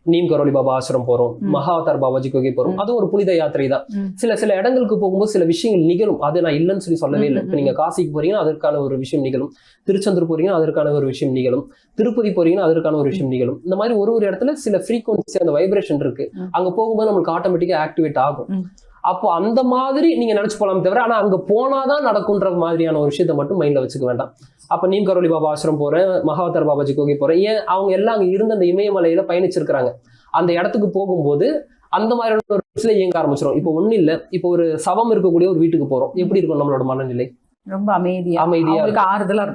நீம் கரோலி பாபா ஆசிரம் போறோம், மகாவதார் பாபாஜி கோகை போறோம், அது ஒரு புனித யாத்திரை தான். சில இடங்களுக்கு போகும்போது சில விஷயங்கள் நிகழும், அது நான் இல்லைன்னு சொல்லவே இல்லை. இப்ப நீங்க காசிக்கு போறீங்கன்னா அதற்கான ஒரு விஷயம் நிகழும், திருச்செந்தூர் போறீங்கன்னா அதற்கான ஒரு விஷயம் நிகழும், திருப்பதி போறீங்கன்னா அதற்கான ஒரு விஷயம் நிகழும். இந்த மாதிரி ஒரு இடத்துல சில ஃப்ரீக்வன்சி, அந்த வைப்ரேஷன் இருக்கு, அங்க போகும்போது நம்மளுக்கு ஆட்டோமேட்டிக்கா ஆக்டிவேட் ஆகும். அப்போ அந்த மாதிரி நீங்க நினைச்சு போலாம் தவிர ஆனா அங்க போனாதான் நடக்கும்ன்ற மாதிரியான ஒரு விஷயத்த மட்டும் மைண்ட்ல வச்சுக்க வேண்டாம். அப்ப நீம் கரோலி பாபா ஆசிரம் போறேன், மகாவதார் பாபாஜி கோகை போறேன், ஏன் அவங்க எல்லாம் அங்க இருந்து அந்த இமயமலையில பயணிச்சிருக்கிறாங்க. அந்த இடத்துக்கு போகும்போது அந்த மாதிரியான ஒரு விஷயம் இயங்க ஆரம்பிச்சிடும். இப்போ ஒண்ணு இல்ல, இப்போ ஒரு சவம் இருக்கக்கூடிய ஒரு வீட்டுக்கு போறோம், எப்படி இருக்கும் நம்மளோட மனநிலை? ரொம்ப அமைதியா ஆறுதலா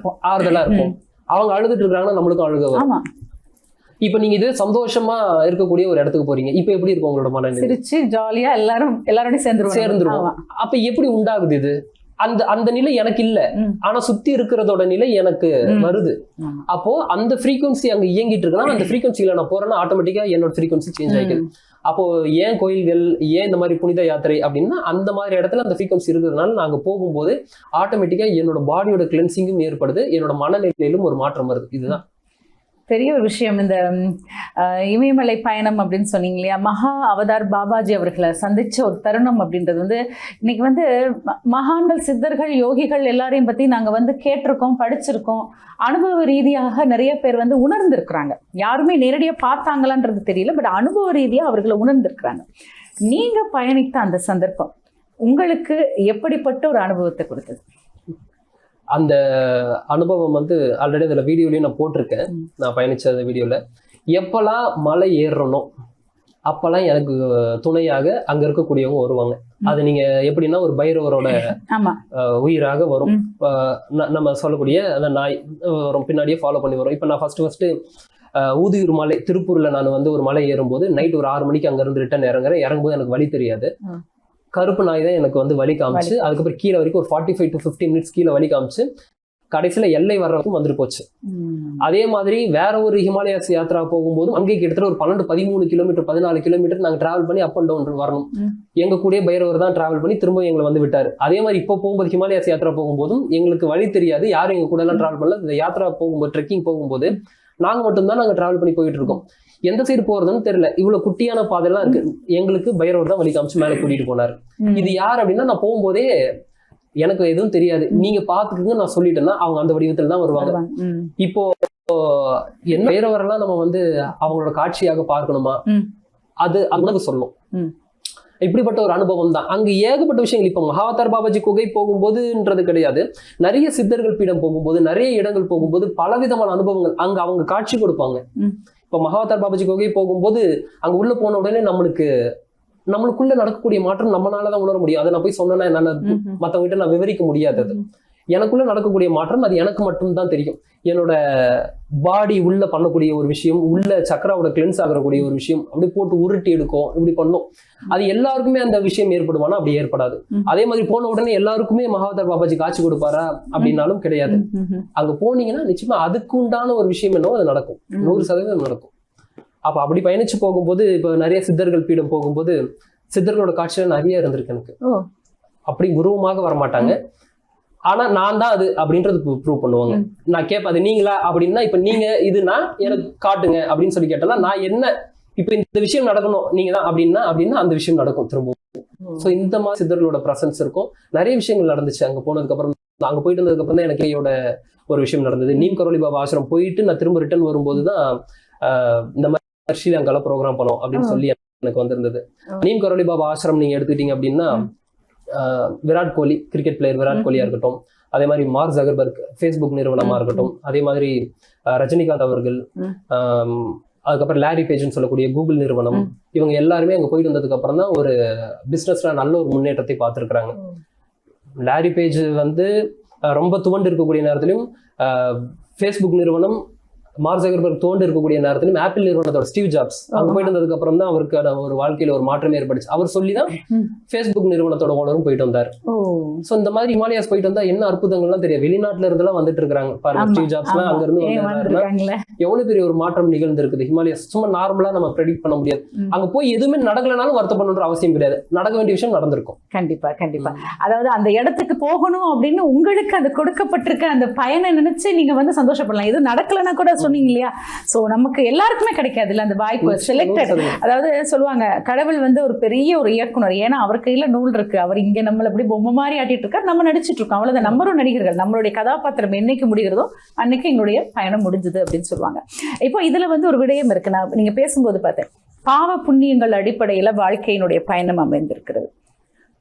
இருக்கும். அவங்க அழுதுட்டு இருக்காங்கன்னா நம்மளுக்கும் அழுக வரும். இப்ப நீங்க இது சந்தோஷமா இருக்கக்கூடிய ஒரு இடத்துக்கு போறீங்க, இப்ப எப்படி இருக்கும் உங்களோட மனநிலை? சிரிச்சு ஜாலியா எல்லாரோட சேர்ந்துருவோம். அப்ப எப்படி உண்டாகுது இது? அந்த நிலை எனக்கு இல்ல, ஆனா சுத்தி இருக்கிறதோட நிலை எனக்கு வருது. அப்போ அந்த ஃப்ரீக்வன்சி அங்க இயங்கிட்டு இருக்குன்னா அந்த ஃப்ரீக்வன்சில நான் போறேன்னா ஆட்டோமேட்டிக்கா என்னோட ஃப்ரீக்வன்சி சேஞ்ச் ஆயிடுது. அப்போ ஏன் கோயில்கள், ஏன் இந்த மாதிரி புனித யாத்திரை அப்படின்னா அந்த மாதிரி இடத்துல அந்த ஃப்ரீக்வன்சி இருக்கிறதுனால நாங்க போகும்போது ஆட்டோமேட்டிக்கா என்னோட பாடியோட கிளென்சிங்கும் ஏற்படுது, என்னோட மனநிலையிலும் ஒரு மாற்றம் வருது. இதுதான் பெரிய ஒரு விஷயம். இந்த இமயமலை பயணம் அப்படின்னு சொன்னீங்க இல்லையா, மகா அவதார் பாபாஜி அவர்களை சந்திச்ச ஒரு தருணம் அப்படின்றது வந்து இன்னைக்கு வந்து மகான்கள், சித்தர்கள், யோகிகள் எல்லாரையும் பத்தி நாங்க கேட்டிருக்கோம், படிச்சிருக்கோம். அனுபவ ரீதியாக நிறைய பேர் உணர்ந்திருக்கிறாங்க. யாருமே நேரடியா பார்த்தாங்களான்றது தெரியல, பட் அனுபவ ரீதியா அவர்களை உணர்ந்திருக்கிறாங்க. நீங்க பயணித்த அந்த சந்தர்ப்பம் உங்களுக்கு எப்படிப்பட்ட ஒரு அனுபவத்தை கொடுத்தது? அந்த அனுபவம் ஆல்ரெடி அதில் வீடியோலையும் நான் போட்டிருக்கேன். நான் பயணிச்ச வீடியோவில் எப்பெல்லாம் மலை ஏறணும் அப்பெல்லாம் எனக்கு துணையாக அங்க இருக்கக்கூடியவங்க வருவாங்க. அது நீங்க எப்படின்னா ஒரு பைரவரோட உயிராக வரும். நம்ம சொல்லக்கூடிய அந்த நாய் வரும், பின்னாடியே ஃபாலோ பண்ணி வரும். இப்போ நான் ஃபர்ஸ்ட் ஊதியூர் மலை, திருப்பூர்ல நான் ஒரு மலை ஏறும்போது நைட் ஒரு 6 மணிக்கு அங்க இருந்து ரிட்டர்ன் இறங்கும்போது எனக்கு வழி தெரியாது. கருப்பு நாய் தான் எனக்கு வழி காமிச்சு, அதுக்கப்புறம் கீழே வரைக்கும் ஒரு 45 to 50 மினிட்ஸ் கீழே வழி காமிச்சு கடைசியில எல்லை வர்ற வரைக்கும் வந்துட்டு போச்சு. அதே மாதிரி வேற ஒரு ஹிமாலயாஸ் யாத்திரா போகும்போதும் அங்கே கிட்டத்தட்ட ஒரு 12-13 கிலோமீட்டர் 14 கிலோமீட்டர் நாங்க டிராவல் பண்ணி அப் அண்ட் டவுன் வரணும். எங்க கூட பைரவர் தான் டிராவல் பண்ணி திரும்ப எங்களை விட்டாரு. அதே மாதிரி இப்போ போகும்போது ஹிமாலயாஸ் யாத்திரா போகும்போதும் எங்களுக்கு வழி தெரியாது, யாரும் எங்க கூட எல்லாம் டிராவல் பண்ணல. இந்த யாத்திரா போகும்போது ட்ரெக்கிங் போகும்போது நாங்க மட்டும்தான் நாங்க டிராவல் பண்ணி போயிட்டு இருக்கோம். எந்த சைடு போறதுன்னு தெரியல, இவ்வளவு குட்டியான பாதைலாம் இருக்கு. எங்களுக்கு பைரவர் தான் வழி காமிச்சு மேல கூட்டிட்டு போனாரு. இது யார் அப்படின்னா, நான் போகும்போதே எனக்கு எதுவும் தெரியாது, நீங்க பாத்துக்குங்க நான் சொல்லிட்டேன்னா அவங்க அந்த வடிவத்துல தான் வருவாங்க. இப்போ என்ன பைரவரெல்லாம் நம்ம அவங்களோட காட்சியாக பார்க்கணுமா, அது அங்க சொல்லணும். இப்படிப்பட்ட ஒரு அனுபவம் தான் அங்க ஏகப்பட்ட விஷயங்கள். இப்ப மகாவதார் பாபாஜி குகை போகும்போதுன்றது கிடையாது, நிறைய சித்தர்கள் பீடம் போகும்போது, நிறைய இடங்கள் போகும்போது பலவிதமான அனுபவங்கள் அங்க அவங்க காட்சி கொடுப்பாங்க. இப்ப மகாவதார் பாபாஜி கோகை போகும்போது அங்க உள்ள போன உடனே நம்மளுக்குள்ள நடக்கக்கூடிய மாற்றம் நம்மளாலதான் உணர முடியும். அதை நான் போய் சொன்னேன்னா என்னால மத்தவங்கிட்ட நான் விவரிக்க முடியாது. அது எனக்குள்ள நடக்கக்கூடிய மாற்றம் அது எனக்கு மட்டும்தான் தெரியும். என்னோட பாடி உள்ள பண்ணக்கூடிய ஒரு விஷயம், உள்ள சக்கராவோட கிளென்ஸ் ஆகக்கூடிய ஒரு விஷயம், அப்படி போட்டு உருட்டி எடுக்கும், இப்படி பண்ணும். அது எல்லாருக்குமே அந்த விஷயம் ஏற்படுமானா அப்படி ஏற்படாது. அதே மாதிரி போன உடனே எல்லாருக்குமே மகாவதார் பாபாஜி காட்சி கொடுப்பாரா அப்படின்னாலும் கிடையாது. அங்க போனீங்கன்னா நிச்சயமா அதுக்கு உண்டான ஒரு விஷயம் என்னவோ அது நடக்கும், 100% நடக்கும். அப்ப அப்படி பயணிச்சு போகும்போது இப்ப நிறைய சித்தர்கள் பீடம் போகும்போது சித்தர்களோட காட்சியில நிறைய இருந்திருக்கு எனக்கு. அப்படி உருவமாக வரமாட்டாங்க, ஆனா நான் தான் அது அப்படின்றது ப்ரூவ் பண்ணுவாங்க. நான் கேட்பேன் அது நீங்களா அப்படின்னா, இப்ப நீங்க இதுனா எனக்கு காட்டுங்க அப்படின்னு சொல்லி கேட்டேன்னா, நான் என்ன இப்ப இந்த விஷயம் நடக்கணும் நீங்க தான் அப்படின்னா அந்த விஷயம் நடக்கும் திரும்பவும். சோ இந்த மாதிரி சித்தர்களோட பிரசன்ஸ் இருக்கும். நிறைய விஷயங்கள் நடந்துச்சு அங்க போனதுக்கு அப்புறம். அங்க போயிட்டு வந்ததுக்கு அப்புறம் தான் எனக்கு ஒரு விஷயம் நடந்தது. நீம் கரோலி பாபா ஆசிரம் போயிட்டு நான் திரும்ப ரிட்டர்ன் வரும்போது தான் இந்த மாதிரி ஸ்ரீலங்கால ப்ரோக்ராம் பண்ணோம் அப்படின்னு சொல்லி எனக்கு வந்திருந்தது. நீம் கரோலி பாபா ஆசிரம் நீங்க எடுத்துக்கிட்டீங்க அப்படின்னா, விராட் கோலி, கிரிக்கெட் பிளேயர் விராட் கோலியா இருக்கட்டும், அதே மாதிரி மார்க் ஜகர்பர்க் ஃபேஸ்புக் நிறுவனமா இருக்கட்டும், அதே மாதிரி ரஜினிகாந்த் அவர்கள், அதுக்கப்புறம் லாரி பேஜ்னு சொல்லக்கூடிய கூகுள் நிறுவனம், இவங்க எல்லாருமே அங்க போயிட்டு வந்ததுக்கு அப்புறம் தான் ஒரு பிசினஸ்ல நல்ல ஒரு முன்னேற்றத்தை பார்த்திருக்கிறாங்க. லாரி பேஜ் வந்து ரொம்ப துவண்டு இருக்கக்கூடிய நேரத்திலும் ஃபேஸ்புக் நிறுவனம் மார்க் ஜக்கர்பர்க் தோண்டு இருக்கக்கூடிய நேரத்திலும் ஆப்பிள் நிறுவனத்தோட ஸ்டீவ் ஜாப்ஸ் அவங்க போயிட்டு வந்ததுக்கு அப்புறம் தான் அவருக்கான ஒரு வாழ்க்கையில ஒரு மாற்றம் ஏற்பட்டுச்சு. அவர் சொல்லிதான் ஃபேஸ்புக் நிறுவனத்தோட ஓனரும் போயிட்டு வந்தார். சோ இந்த மாதிரி ஹிமாலயாஸ் போயிட்டு வந்தா என்ன அற்புதங்கள்லாம் தெரியும். வெளிநாட்டுல இருந்தெல்லாம் வந்துட்டு இருக்காங்க பாருங்க. ஸ்டீவ் ஜாப்ஸ்லாம் அங்க இருந்து வந்தாருன்னா எவ்வளவு பெரிய ஒரு மாற்றம் நிகழ்ந்திருக்குது. ஹிமாலயாஸ் சும்மா நார்மலா நம்ம ப்ரெடிக்ட் பண்ண முடியாது. அங்க போய் எதுவுமே நடக்கலனாலும் வருத்தப்படணுன்ற அவசியம் கிடையாது. நடக்க வேண்டிய விஷயம் நடந்திருக்கும். கண்டிப்பா கண்டிப்பா. அதாவது அந்த இடத்துக்கு போகணும் அப்படின்னு உங்களுக்கு அது கொடுக்கப்பட்டிருக்க அந்த பயனை நினைச்சு நீங்க வந்து சந்தோஷப்படலாம். எதுவும் நடக்கலன்னா கூட சொன்னீங்க இல்லையா? சோ நமக்கு எல்லாருக்குமே கிடைக்காது இல்ல அந்த வாய்ப்பு. செலக்டட், அதாவது சொல்லுவாங்க கடவுள் வந்து ஒரு பெரிய ஒரு இயக்குனர். ஏன்னா அவர் கையில நூல் இருக்கு. அவர் இங்க நம்மள அப்படி பொம்மை மாதிரி ஆட்டிட்டு இருக்காரு, நம்ம நடிச்சிட்டு இருக்கோம். அவ்வளவுதான். நம்மளும் நடிகர்கள். நம்மளுடைய கதாபாத்திரம் என்னைக்கு முடிகிறதோ அன்னைக்கு எங்களுடைய பயணம் முடிஞ்சது அப்படின்னு சொல்லுவாங்க. இப்போ இதுல வந்து ஒரு விடயம் இருக்கு. நான் நீங்க பேசும்போது பார்த்தேன், பாவ புண்ணியங்கள் அடிப்படையில வாழ்க்கையினுடைய பயணம் அமைந்திருக்கிறது.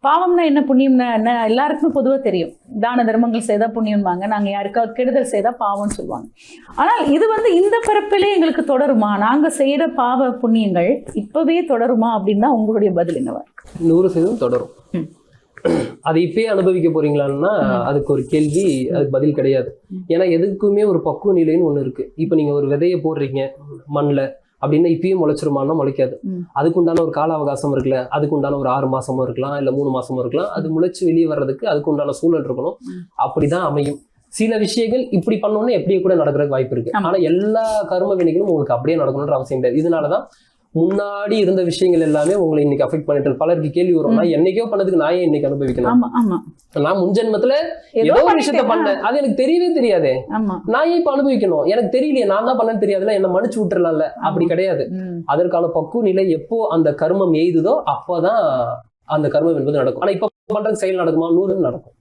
பாவம்னா என்ன, புண்ணியம்னா என்ன எல்லாருக்குமே பொதுவாக தெரியும். தான தர்மங்கள் செய்தா புண்ணியம்பாங்க, நாங்கள் யாருக்காவது கெடுதல் செய்தா பாவம்னு சொல்லுவாங்க. ஆனால் இது வந்து இந்த பிறப்பிலே எங்களுக்கு தொடருமா? நாங்கள் செய்கிற பாவ புண்ணியங்கள் இப்பவே தொடருமா அப்படின்னா உங்களுடைய பதில் என்னவா இருக்கு? 100% தொடரும். அதை இப்பயே அனுபவிக்க போறீங்களான்னா அதுக்கு ஒரு கேள்வி, அதுக்கு பதில் கிடையாது. ஏன்னா எதுக்குமே ஒரு பக்குவ நிலைன்னு ஒண்ணு இருக்கு. இப்ப நீங்க ஒரு விதையை போடுறீங்க மண்ணில் அப்படின்னா இப்பயும் முளைச்சிருமானா முளைக்காது. அதுக்குண்டான ஒரு கால அவகாசம் இருக்குல்ல, அதுக்குண்டான ஒரு 6 மாசமும் இருக்கலாம், இல்ல 3 மாசமும் இருக்கலாம். அது முளைச்சு வெளியே வர்றதுக்கு அதுக்கு உண்டான சூழல் இருக்கணும். அப்படிதான் அமையும். சில விஷயங்கள் இப்படி பண்ணோன்னு எப்படியே கூட நடக்கிறதுக்கு வாய்ப்பு இருக்கு. ஆனா எல்லா கர்ம வினைகளும் உங்களுக்கு அப்படியே நடக்கணும்ன்ற அவசியம் கிடையாது. இதனாலதான் முன்னாடி இருந்த விஷயங்கள் எல்லாமே உங்களை இன்னைக்கு அஃபெக்ட் பண்ணிட்டு இருக்கு. பலருக்கு கேள்வி வரும், நான் என்னைக்கோ பண்ணதுக்கு நான் ஏன் இன்னைக்கு அனுபவிக்கணும்? நான் முன்ஜென்மத்துல ஏதோ ஒரு விஷயத்த பண்ணேன், அது எனக்கு தெரியவே தெரியாதே, நான் ஏன் இப்ப அனுபவிக்கணும்? எனக்கு தெரியலையே, நான் தான் பண்ணேன்னு தெரியாதுல, என்ன மன்னிச்சு விட்டுறலாம்ல. அப்படி கிடையாது. அதற்கான பக்குவ நிலை எப்போ அந்த கர்மம் எய்துதோ அப்பதான் அந்த கர்மம் என்பது நடக்கும். ஆனா இப்ப பண்றது செயல் நடக்குமா? 100 நடக்கும்.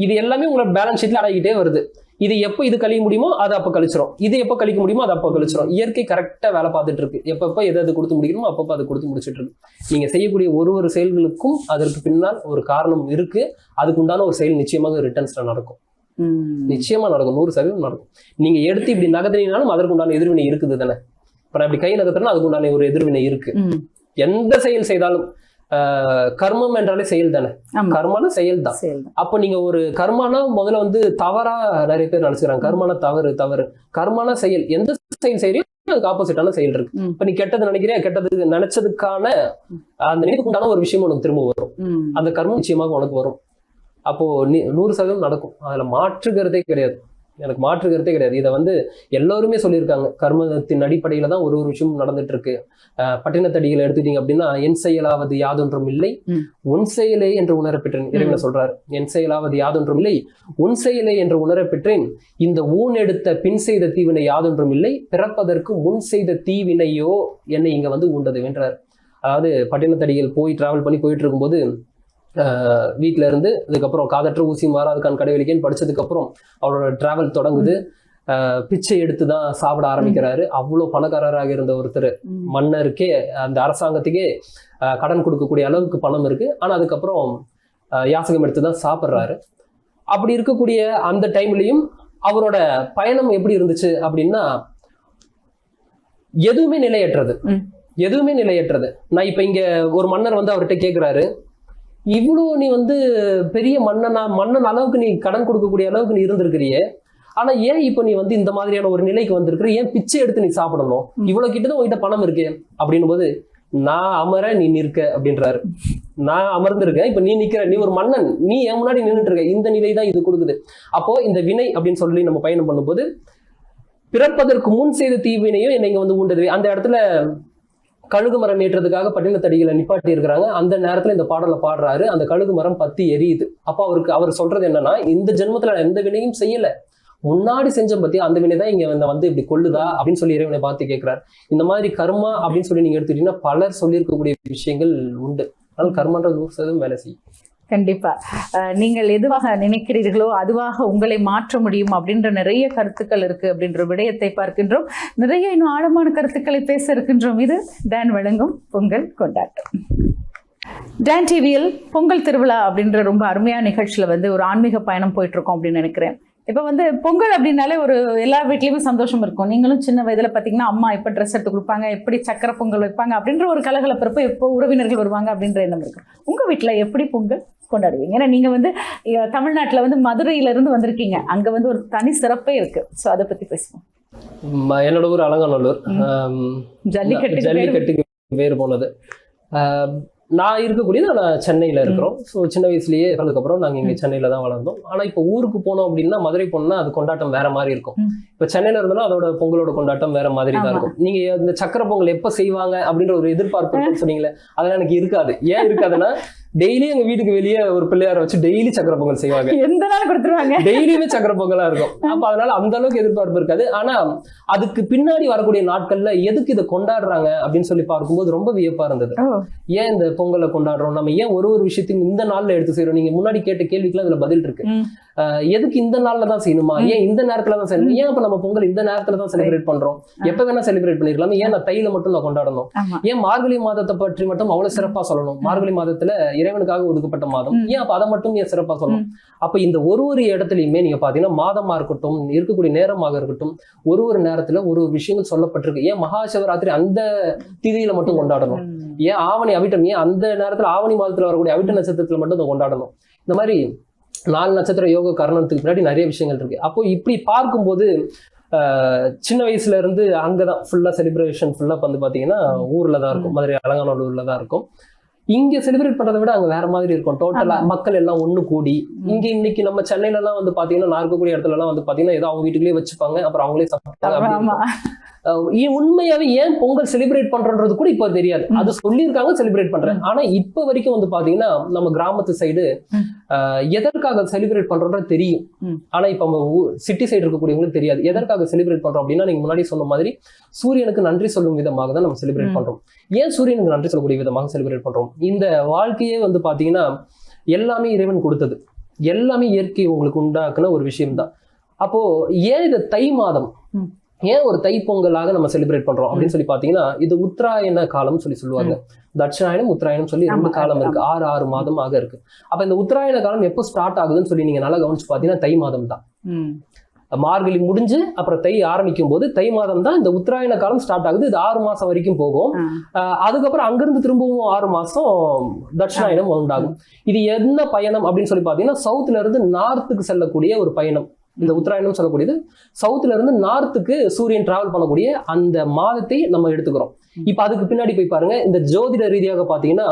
இது எல்லாமே உங்களோட பேலன்ஸ் ஷீட்ல அடங்கிட்டே வருது. இது எப்போ இது கழிக்க முடியுமோ அது அப்ப கழிச்சிரும், இது எப்போ கழிக்க முடியுமோ அது அப்போ கழிச்சிரும். இயற்கை கரெக்டா வேலை பார்த்துட்டு இருக்கு. எப்பப்ப எது கொடுத்து முடிக்கணுமோ அப்பப்போ அதை கொடுத்து முடிச்சுட்டு இருக்கு. நீங்க செய்யக்கூடிய ஒரு செயல்களுக்கும் அதற்கு பின்னால் ஒரு காரணம் இருக்கு. அதுக்கு உண்டான ஒரு செயல் நிச்சயமாக ரிட்டர்ன்ஸ்ல நடக்கும். நிச்சயமா நடக்கும். 100% நடக்கும். நீங்க எடுத்து இப்படி நகர்த்தினாலும் அதற்கு உண்டான எதிர்வினை இருக்குது தானே. இப்ப நான் இப்படி கை நகர்த்தினா அதுக்கு உண்டான ஒரு எதிர்வினை இருக்கு. எந்த செயல் செய்தாலும் கர்மம் என்றாலே செயல் தானே. கர்மான செயல் தான். அப்ப நீங்க ஒரு கர்மானா முதல்ல வந்து தவறா நிறைய பேர் நினைச்சுக்கிறாங்க. கர்மான தவறு. கர்மான செயல், எந்த செயல் செய்யறியோ அதுக்கு ஆப்போசிட்டான செயல் இருக்கு. இப்ப நீ கெட்டது நினைக்கிறியா, கெட்டது நினைச்சதுக்கான அந்த நினைவுக்கு உண்டான ஒரு விஷயம் உனக்கு திரும்ப வரும். அந்த கர்மம் நிச்சயமாக உனக்கு வரும். அப்போ 100% நடக்கும். அதுல மாற்றுகிறதே கிடையாது. எனக்கு மாற்று கருத்தே கிடையாது. இதை வந்து எல்லோருமே சொல்லியிருக்காங்க. கர்மத்தின் அடிப்படையில தான் ஒரு விஷயம் நடந்துட்டு இருக்கு. பட்டினத்தடிகளை எடுத்துட்டீங்க அப்படின்னா, என் செயலாவது யாதொன்றும் இல்லை உன் செயலே என்று உணரப்பெற்றேன். இறைவனை சொல்றாரு, என் செயலாவது யாதொன்றும் இல்லை உன் செயலே என்று உணரப்பெற்றேன். இந்த ஊன் எடுத்த பின் செய்த தீவினை யாதொன்றும் இல்லை, பிறப்பதற்கு முன் செய்த தீவினையோ என்னை இங்க வந்து ஊண்டது வென்றார். அதாவது பட்டினத்தடிகள் போய் டிராவல் பண்ணி போயிட்டு இருக்கும்போது வீட்டுல இருந்து அதுக்கப்புறம் காதற்ற ஊசி மாறாதுக்கான் கடைவெளிக்கேன்னு படிச்சதுக்கு அப்புறம் அவரோட டிராவல் தொடங்குது. பிச்சை எடுத்துதான் சாப்பிட ஆரம்பிக்கிறாரு. அவ்வளவு பணக்காரராக இருந்த ஒருத்தர், மன்னருக்கே அந்த அரசாங்கத்துக்கே கடன் கொடுக்கக்கூடிய அளவுக்கு பணம் இருக்கு. ஆனா அதுக்கப்புறம் யாசகம் எடுத்துதான் சாப்பிட்றாரு. அப்படி இருக்கக்கூடிய அந்த டைம்லயும் அவரோட பயணம் எப்படி இருந்துச்சு அப்படின்னா, எதுவுமே நிலையற்றது. நான் இப்ப இங்க ஒரு மன்னர் வந்து அவர்கிட்ட கேட்கிறாரு, இவ்வளவு நீ வந்து பெரிய மன்னன் அளவுக்கு நீ கடன் கொடுக்கக்கூடிய அளவுக்கு நீ இருந்திருக்கிறியே, ஆனா ஏன் இப்ப நீ வந்து இந்த மாதிரியான ஒரு நிலைக்கு வந்திருக்கிற, ஏன் பிச்சை எடுத்து நீ சாப்பிடணும்? இவ்வளவு கிட்டதான் உங்ககிட்ட பணம் இருக்கு அப்படின்னும் போது, நான் அமர நீ நிற்க அப்படின்றாரு. நான் அமர்ந்திருக்கேன், இப்ப நீ நிக்கிற, நீ ஒரு மன்னன், நீ என் முன்னாடி நின்றுட்டு இருக்க. இந்த நிலை தான் இது கொடுக்குது. அப்போ இந்த வினை அப்படின்னு சொல்லி நம்ம பயணம் பண்ணும்போது, பிறப்பதற்கு முன் செய்த தீவினையும் என்னை இங்க வந்து ஊண்டது. அந்த இடத்துல கழுகு மரம் ஏற்றதுக்காக பட்டினத்தடிகளை நிப்பாட்டி இருக்கிறாங்க. அந்த நேரத்துல இந்த பாடலை பாடுறாரு. அந்த கழுகு மரம் பத்தி எரியுது. அப்ப அவர் சொல்றது என்னன்னா, இந்த ஜென்மத்துல எந்த வினையும் செய்யல, முன்னாடி செஞ்ச பத்தி அந்த வினை தான் இங்க வந்து இப்படி கொள்ளுதா அப்படின்னு சொல்லி இறைவனை பார்த்து கேட்கிறார். இந்த மாதிரி கர்மா அப்படின்னு சொல்லி நீங்க எடுத்துட்டீங்கன்னா பலர் சொல்லியிருக்கக்கூடிய விஷயங்கள் உண்டு. ஆனால் கர்மான்றது 100% வேலை செய்யும். கண்டிப்பா. நீங்கள் எதுவாக நினைக்கிறீர்களோ அதுவாக உங்களை மாற்ற முடியும் அப்படின்ற நிறைய கருத்துக்கள் இருக்கு அப்படின்ற விடயத்தை பார்க்கின்றோம். நிறைய இன்னும் ஆழமான கருத்துக்களை பேச இருக்கின்றோம். இது டான் வழங்கும் பொங்கல் கொண்டாட்டம். டான் டிவியில் பொங்கல் திருவிழா அப்படின்ற ரொம்ப அருமையான நிகழ்ச்சியில வந்து ஒரு ஆன்மீக பயணம் போயிட்டு இருக்கோம் அப்படின்னு நினைக்கிறேன். இப்ப வந்து பொங்கல் அப்படின்னாலே ஒரு எல்லா வீட்லயுமே சந்தோஷம் இருக்கும். நீங்களும் சின்ன வயதுல பாத்தீங்கன்னா அம்மா எப்ப ட்ரெஸ் எடுத்து கொடுப்பாங்க, எப்படி சக்கரை பொங்கல் வைப்பாங்க அப்படின்ற ஒரு கலகலப்பிறப்ப எப்போ உறவினர்கள் வருவாங்க அப்படின்ற எண்ணம் இருக்கும். உங்க வீட்டுல எப்படி பொங்கல் கொண்டாடுவீங்க? ஏன்னா நீங்க வந்து தமிழ்நாட்டுல வந்து மதுரையில இருந்து வந்திருக்கீங்க, அங்க வந்து ஒரு தனி சிறப்பே இருக்கு. சோ அதை பத்தி பேசுவோம். என்னோட ஊர் அலங்காநல்லூர். ஜல்லிக்கட்டுக்கு பேர் போனது. நான் இருக்கக்கூடியது நான் சென்னையில இருக்கிறோம். ஸோ சின்ன வயசுலயே அதுக்கப்புறம் நாங்கள் இங்கே சென்னையில தான் வளர்ந்தோம். ஆனால் இப்போ ஊருக்கு போனோம் அப்படின்னா, மதுரை போனோம்னா அது கொண்டாட்டம் வேற மாதிரி இருக்கும். இப்போ சென்னையில இருந்தோம்னா அதோட பொங்கலோட கொண்டாட்டம் வேற மாதிரி தான் இருக்கும். நீங்க இந்த சக்கரை பொங்கல் எப்போ செய்வாங்க அப்படின்ற ஒரு எதிர்பார்ப்பு இருக்குன்னு சொன்னீங்களே, அதெல்லாம் எனக்கு இருக்காது. ஏன் இருக்காதுன்னா, டெய்லி எங்க வீட்டுக்கு வெளியே ஒரு பிள்ளையார வச்சு டெய்லி சக்கரை பொங்கல் செய்வாங்க. எந்த நாள் கொடுத்துருவாங்க, டெய்லியுமே சக்கரை பொங்கலா இருக்கும். அப்ப அதனால அந்த அளவுக்கு எதிர்பார்ப்பு இருக்காது. ஆனா அதுக்கு பின்னாடி வரக்கூடிய நாட்கள்ல எதுக்கு இதை கொண்டாடுறாங்க அப்படின்னு சொல்லி பார்க்கும்போது ரொம்ப வியப்பா இருந்தது. ஏன் இந்த பொங்கலை கொண்டாடுறோம், நம்ம ஏன் ஒரு விஷயத்தையும் இந்த நாள்ல எடுத்து செய்யறோம்? நீங்க முன்னாடி கேட்ட கேள்விக்குலாம் இதுல பதில் இருக்கு. எதுக்கு இந்த நாள்ல தான் செய்யணுமா, ஏன் இந்த நேரத்துல தான் செய்யணும், ஏன் அப்ப நம்ம பொங்கல் இந்த நேரத்துல தான் செலிப்ரேட் பண்றோம், எப்ப வேணா செலிப்ரேட் பண்ணிருக்கலாம், ஏன் நான் தையில மட்டும் நான் கொண்டாடணும், ஏன் மார்கழி மாதத்தை பற்றி மட்டும் அவ்வளவு சிறப்பா சொல்லணும், மார்கழி மாதத்துல இறைவனுக்காக ஒதுக்கப்பட்ட மாதம், ஏன் அப்ப அதை மட்டும் ஏன் சிறப்பா சொல்லணும்? அப்ப இந்த ஒரு இடத்துலயுமே நீங்க பாத்தீங்கன்னா மாதமா இருக்கட்டும், இருக்கக்கூடிய நேரமாக இருக்கட்டும், ஒரு நேரத்துல ஒரு விஷயங்கள் சொல்லப்பட்டிருக்கு. ஏன் மகா சிவராத்திரி அந்த திதியில மட்டும் கொண்டாடணும், ஏன் ஆவணி அவிட்டம், ஏன் அந்த நேரத்துல ஆவணி மாதத்துல வரக்கூடிய அவிட்ட நட்சத்திரத்துல மட்டும் அதை கொண்டாடணும்? இந்த மாதிரி 4 நட்சத்திர யோக கரணத்துக்கு பின்னாடி நிறைய விஷயங்கள் இருக்கு. அப்போ இப்படி பார்க்கும்போது சின்ன வயசுல இருந்து அங்கதான் ஃபுல்லா செலிப்ரேஷன் ஃபுல்லா வந்து பாத்தீங்கன்னா ஊர்ல தான் இருக்கும், மதுரை அலங்காநல்லூர்ல தான் இருக்கும். இங்க செலிப்ரேட் பண்றதை விட அங்க வேற மாதிரி இருக்கும். டோட்டலா மக்கள் எல்லாம் ஒண்ணு கூடி, இங்க இன்னைக்கு நம்ம சென்னையில எல்லாம் வந்து பாத்தீங்கன்னா, நான் இருக்கக்கூடிய இடத்துல எல்லாம் வந்து பாத்தீங்கன்னா ஏதோ அவங்க வீட்டுக்குள்ளேயே வச்சுப்பாங்க, அப்புறம் அவங்களே சாப்பிட்டாங்க. உண்மையாவே ஏன் பொங்கல் செலிப்ரேட் பண்றது கூட இப்ப தெரியாது. அது சொல்லியிருக்காங்க செலிப்ரேட் பண்றேன். ஆனா இப்ப வரைக்கும் வந்து பாத்தீங்கன்னா நம்ம கிராமத்து சைடு எதற்காக செலிப்ரேட் பண்றோம்னு தெரியும். ஆனா இப்ப நம்ம சிட்டி சைடு இருக்கக்கூடியவங்களுக்கு தெரியாது எதற்காக செலிப்ரேட் பண்றோம் அப்படின்னா, நீங்க முன்னாடி சொன்ன மாதிரி சூரியனுக்கு நன்றி சொல்லும் விதமாக தான் நம்ம செலிப்ரேட் பண்றோம். ஏன் சூரியனுக்கு நன்றி சொல்லக்கூடிய விதமாக செலிப்ரேட் பண்றோம்? இந்த வாழ்க்கையே வந்து பாத்தீங்கன்னா எல்லாமே இறைவன் கொடுத்தது, எல்லாமே இயற்கை உங்களுக்கு உண்டாக்குன ஒரு விஷயம் தான். அப்போ ஏன் இது தை மாதம், ஏன் ஒரு தைப்பொங்கலாக நம்ம செலிப்ரேட் பண்றோம் அப்படின்னு சொல்லி பாத்தீங்கன்னா, இது உத்தராயண காலம் சொல்லி சொல்லுவாங்க. தட்சிணாயனம் உத்தராயணம் சொல்லி 2 காலம் இருக்கு, 6 மாதமாக இருக்கு. அப்ப இந்த உத்தராயண காலம் எப்போ ஸ்டார்ட் ஆகுதுன்னு சொல்லி நீங்க நல்லா கவனிச்சு பாத்தீங்கன்னா தை மாதம் தான். மார்கழி முடிஞ்சு அப்புறம் தை ஆரம்பிக்கும் போது தை மாதம் தான் இந்த உத்தராயண காலம் ஸ்டார்ட் ஆகுது. இது 6 மாசம் வரைக்கும் போகும். அதுக்கப்புறம் அங்கிருந்து திரும்பவும் 6 மாசம் தட்சிணாயனம் உண்டாகும். இது என்ன பயணம் அப்படின்னு சொல்லி பாத்தீங்கன்னா, சவுத்துல இருந்து நார்த்துக்கு செல்லக்கூடிய ஒரு பயணம். இந்த உத்தராயணம் சொல்லக்கூடியது சவுத்துல இருந்து நார்த்துக்கு சூரியன் டிராவல் பண்ணக்கூடிய அந்த மாதத்தை நம்ம எடுத்துக்கிறோம். இப்ப அதுக்கு பின்னாடி போய் பாருங்க, இந்த ஜோதிட ரீதியாக பாத்தீங்கன்னா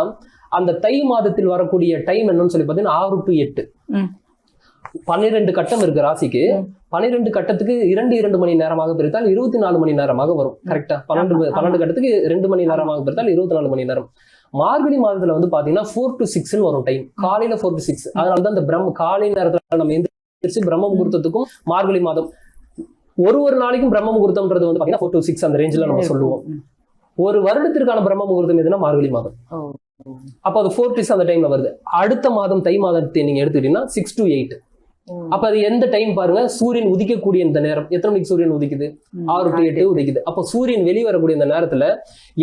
அந்த தை மாதத்தில் வரக்கூடிய டைம் என்னன்னு சொல்லி பாத்தீங்கன்னா 6 to 8, 12 கட்டம் இருக்கு ராசிக்கு. 12 கட்டத்துக்கு 2 மணி நேரமாக பிரித்தால் 24 மணி நேரமாக வரும். கரெக்டா? 12 கட்டத்துக்கு 2 மணி நேரமாக பிரித்தால் 24 மணி நேரம். மார்கழி மாதத்துல வந்து பாத்தீங்கன்னா 4 to 6 வரும் டைம், காலையில 4 to 6. அதனாலதான் இந்த காலை நேரத்துல நம்ம பிரம்ம முகூர்த்தத்துக்கும் மார்கழி மாதம் ஒரு நாளைக்கும் பிரம்ம முகூர்த்தம்ன்றது வந்து பாத்தீங்கன்னா 4 to 6 அந்த ரேஞ்சில நம்ம சொல்லுவோம். ஒரு வருடத்திற்கான பிரம்ம முகூர்த்தம் எதுனா மார்கழி மாதம். அப்ப அது 4 to 6 அந்த டைம்ல வருது. அடுத்த மாதம் தை மாதத்தை நீங்க எடுத்துக்கிட்டீங்கன்னா 6 to 8. அப்ப அது எந்த டைம் பாருங்க, சூரியன் உதிக்கக்கூடிய இந்த நேரம். எத்தனை மணிக்கு சூரியன் உதிக்குது? 6 to 8 உதிக்குது. அப்ப சூரியன் வெளிவரக்கூடிய இந்த நேரத்துல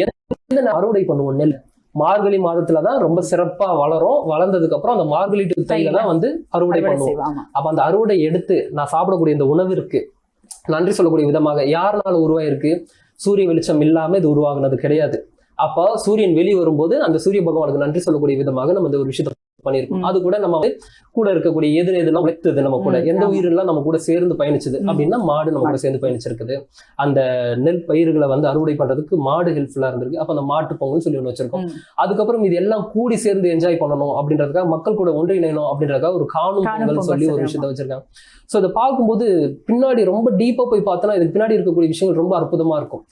எந்த அறுவடை பண்ணுவோம்? நெல் மார்கழி மாதத்துலதான் ரொம்ப சிறப்பா வளரும். வளர்ந்ததுக்கு அப்புறம் அந்த மார்கழி டு தைல தான் வந்து அறுவடை பண்ணுவோம். அப்ப அந்த அறுவடை எடுத்து நான் சாப்பிடக்கூடிய இந்த உணவிற்கு நன்றி சொல்லக்கூடிய விதமாக யாருனால உருவாயிருக்கு? சூரிய வெளிச்சம் இல்லாம இது உருவாகுனது கிடையாது. அப்ப சூரியன் வெளியே வரும்போது அந்த சூரிய பகவானுக்கு நன்றி சொல்லக்கூடிய விதமாக நம்ம இந்த ஒரு விஷயத்தை பண்ணிருக்கோம். அது கூட நம்ம கூட இருக்கக்கூடிய எதுலாம் உழைத்தது, நம்ம கூட எந்த உயிரெல்லாம் நம்ம கூட சேர்ந்து பயணிச்சது அப்படின்னா மாடு நம்ம கூட சேர்ந்து பயணிச்சிருக்குது. அந்த நெல் பயிர்களை வந்து அறுவடை பண்றதுக்கு மாடு ஹெல்ப்ஃபுல்லா இருந்திருக்கு. அப்ப அந்த மாட்டு பொங்கல் சொல்லி ஒண்ணு வச்சிருக்கோம். அதுக்கப்புறம் இது எல்லாம் கூடி சேர்ந்து என்ஜாய் பண்ணணும் அப்படின்றதுக்காக, மக்கள் கூட ஒன்றிணையணும் அப்படின்றதுக்காக ஒரு காணும் பொங்கல் சொல்லி ஒரு விஷயத்த வச்சிருக்காங்க. சோ இதை பார்க்கும்போது பின்னாடி ரொம்ப டீப்பா போய் பார்த்தோன்னா இதுக்கு பின்னாடி இருக்கக்கூடிய விஷயங்கள் ரொம்ப அற்புதமா இருக்கும்.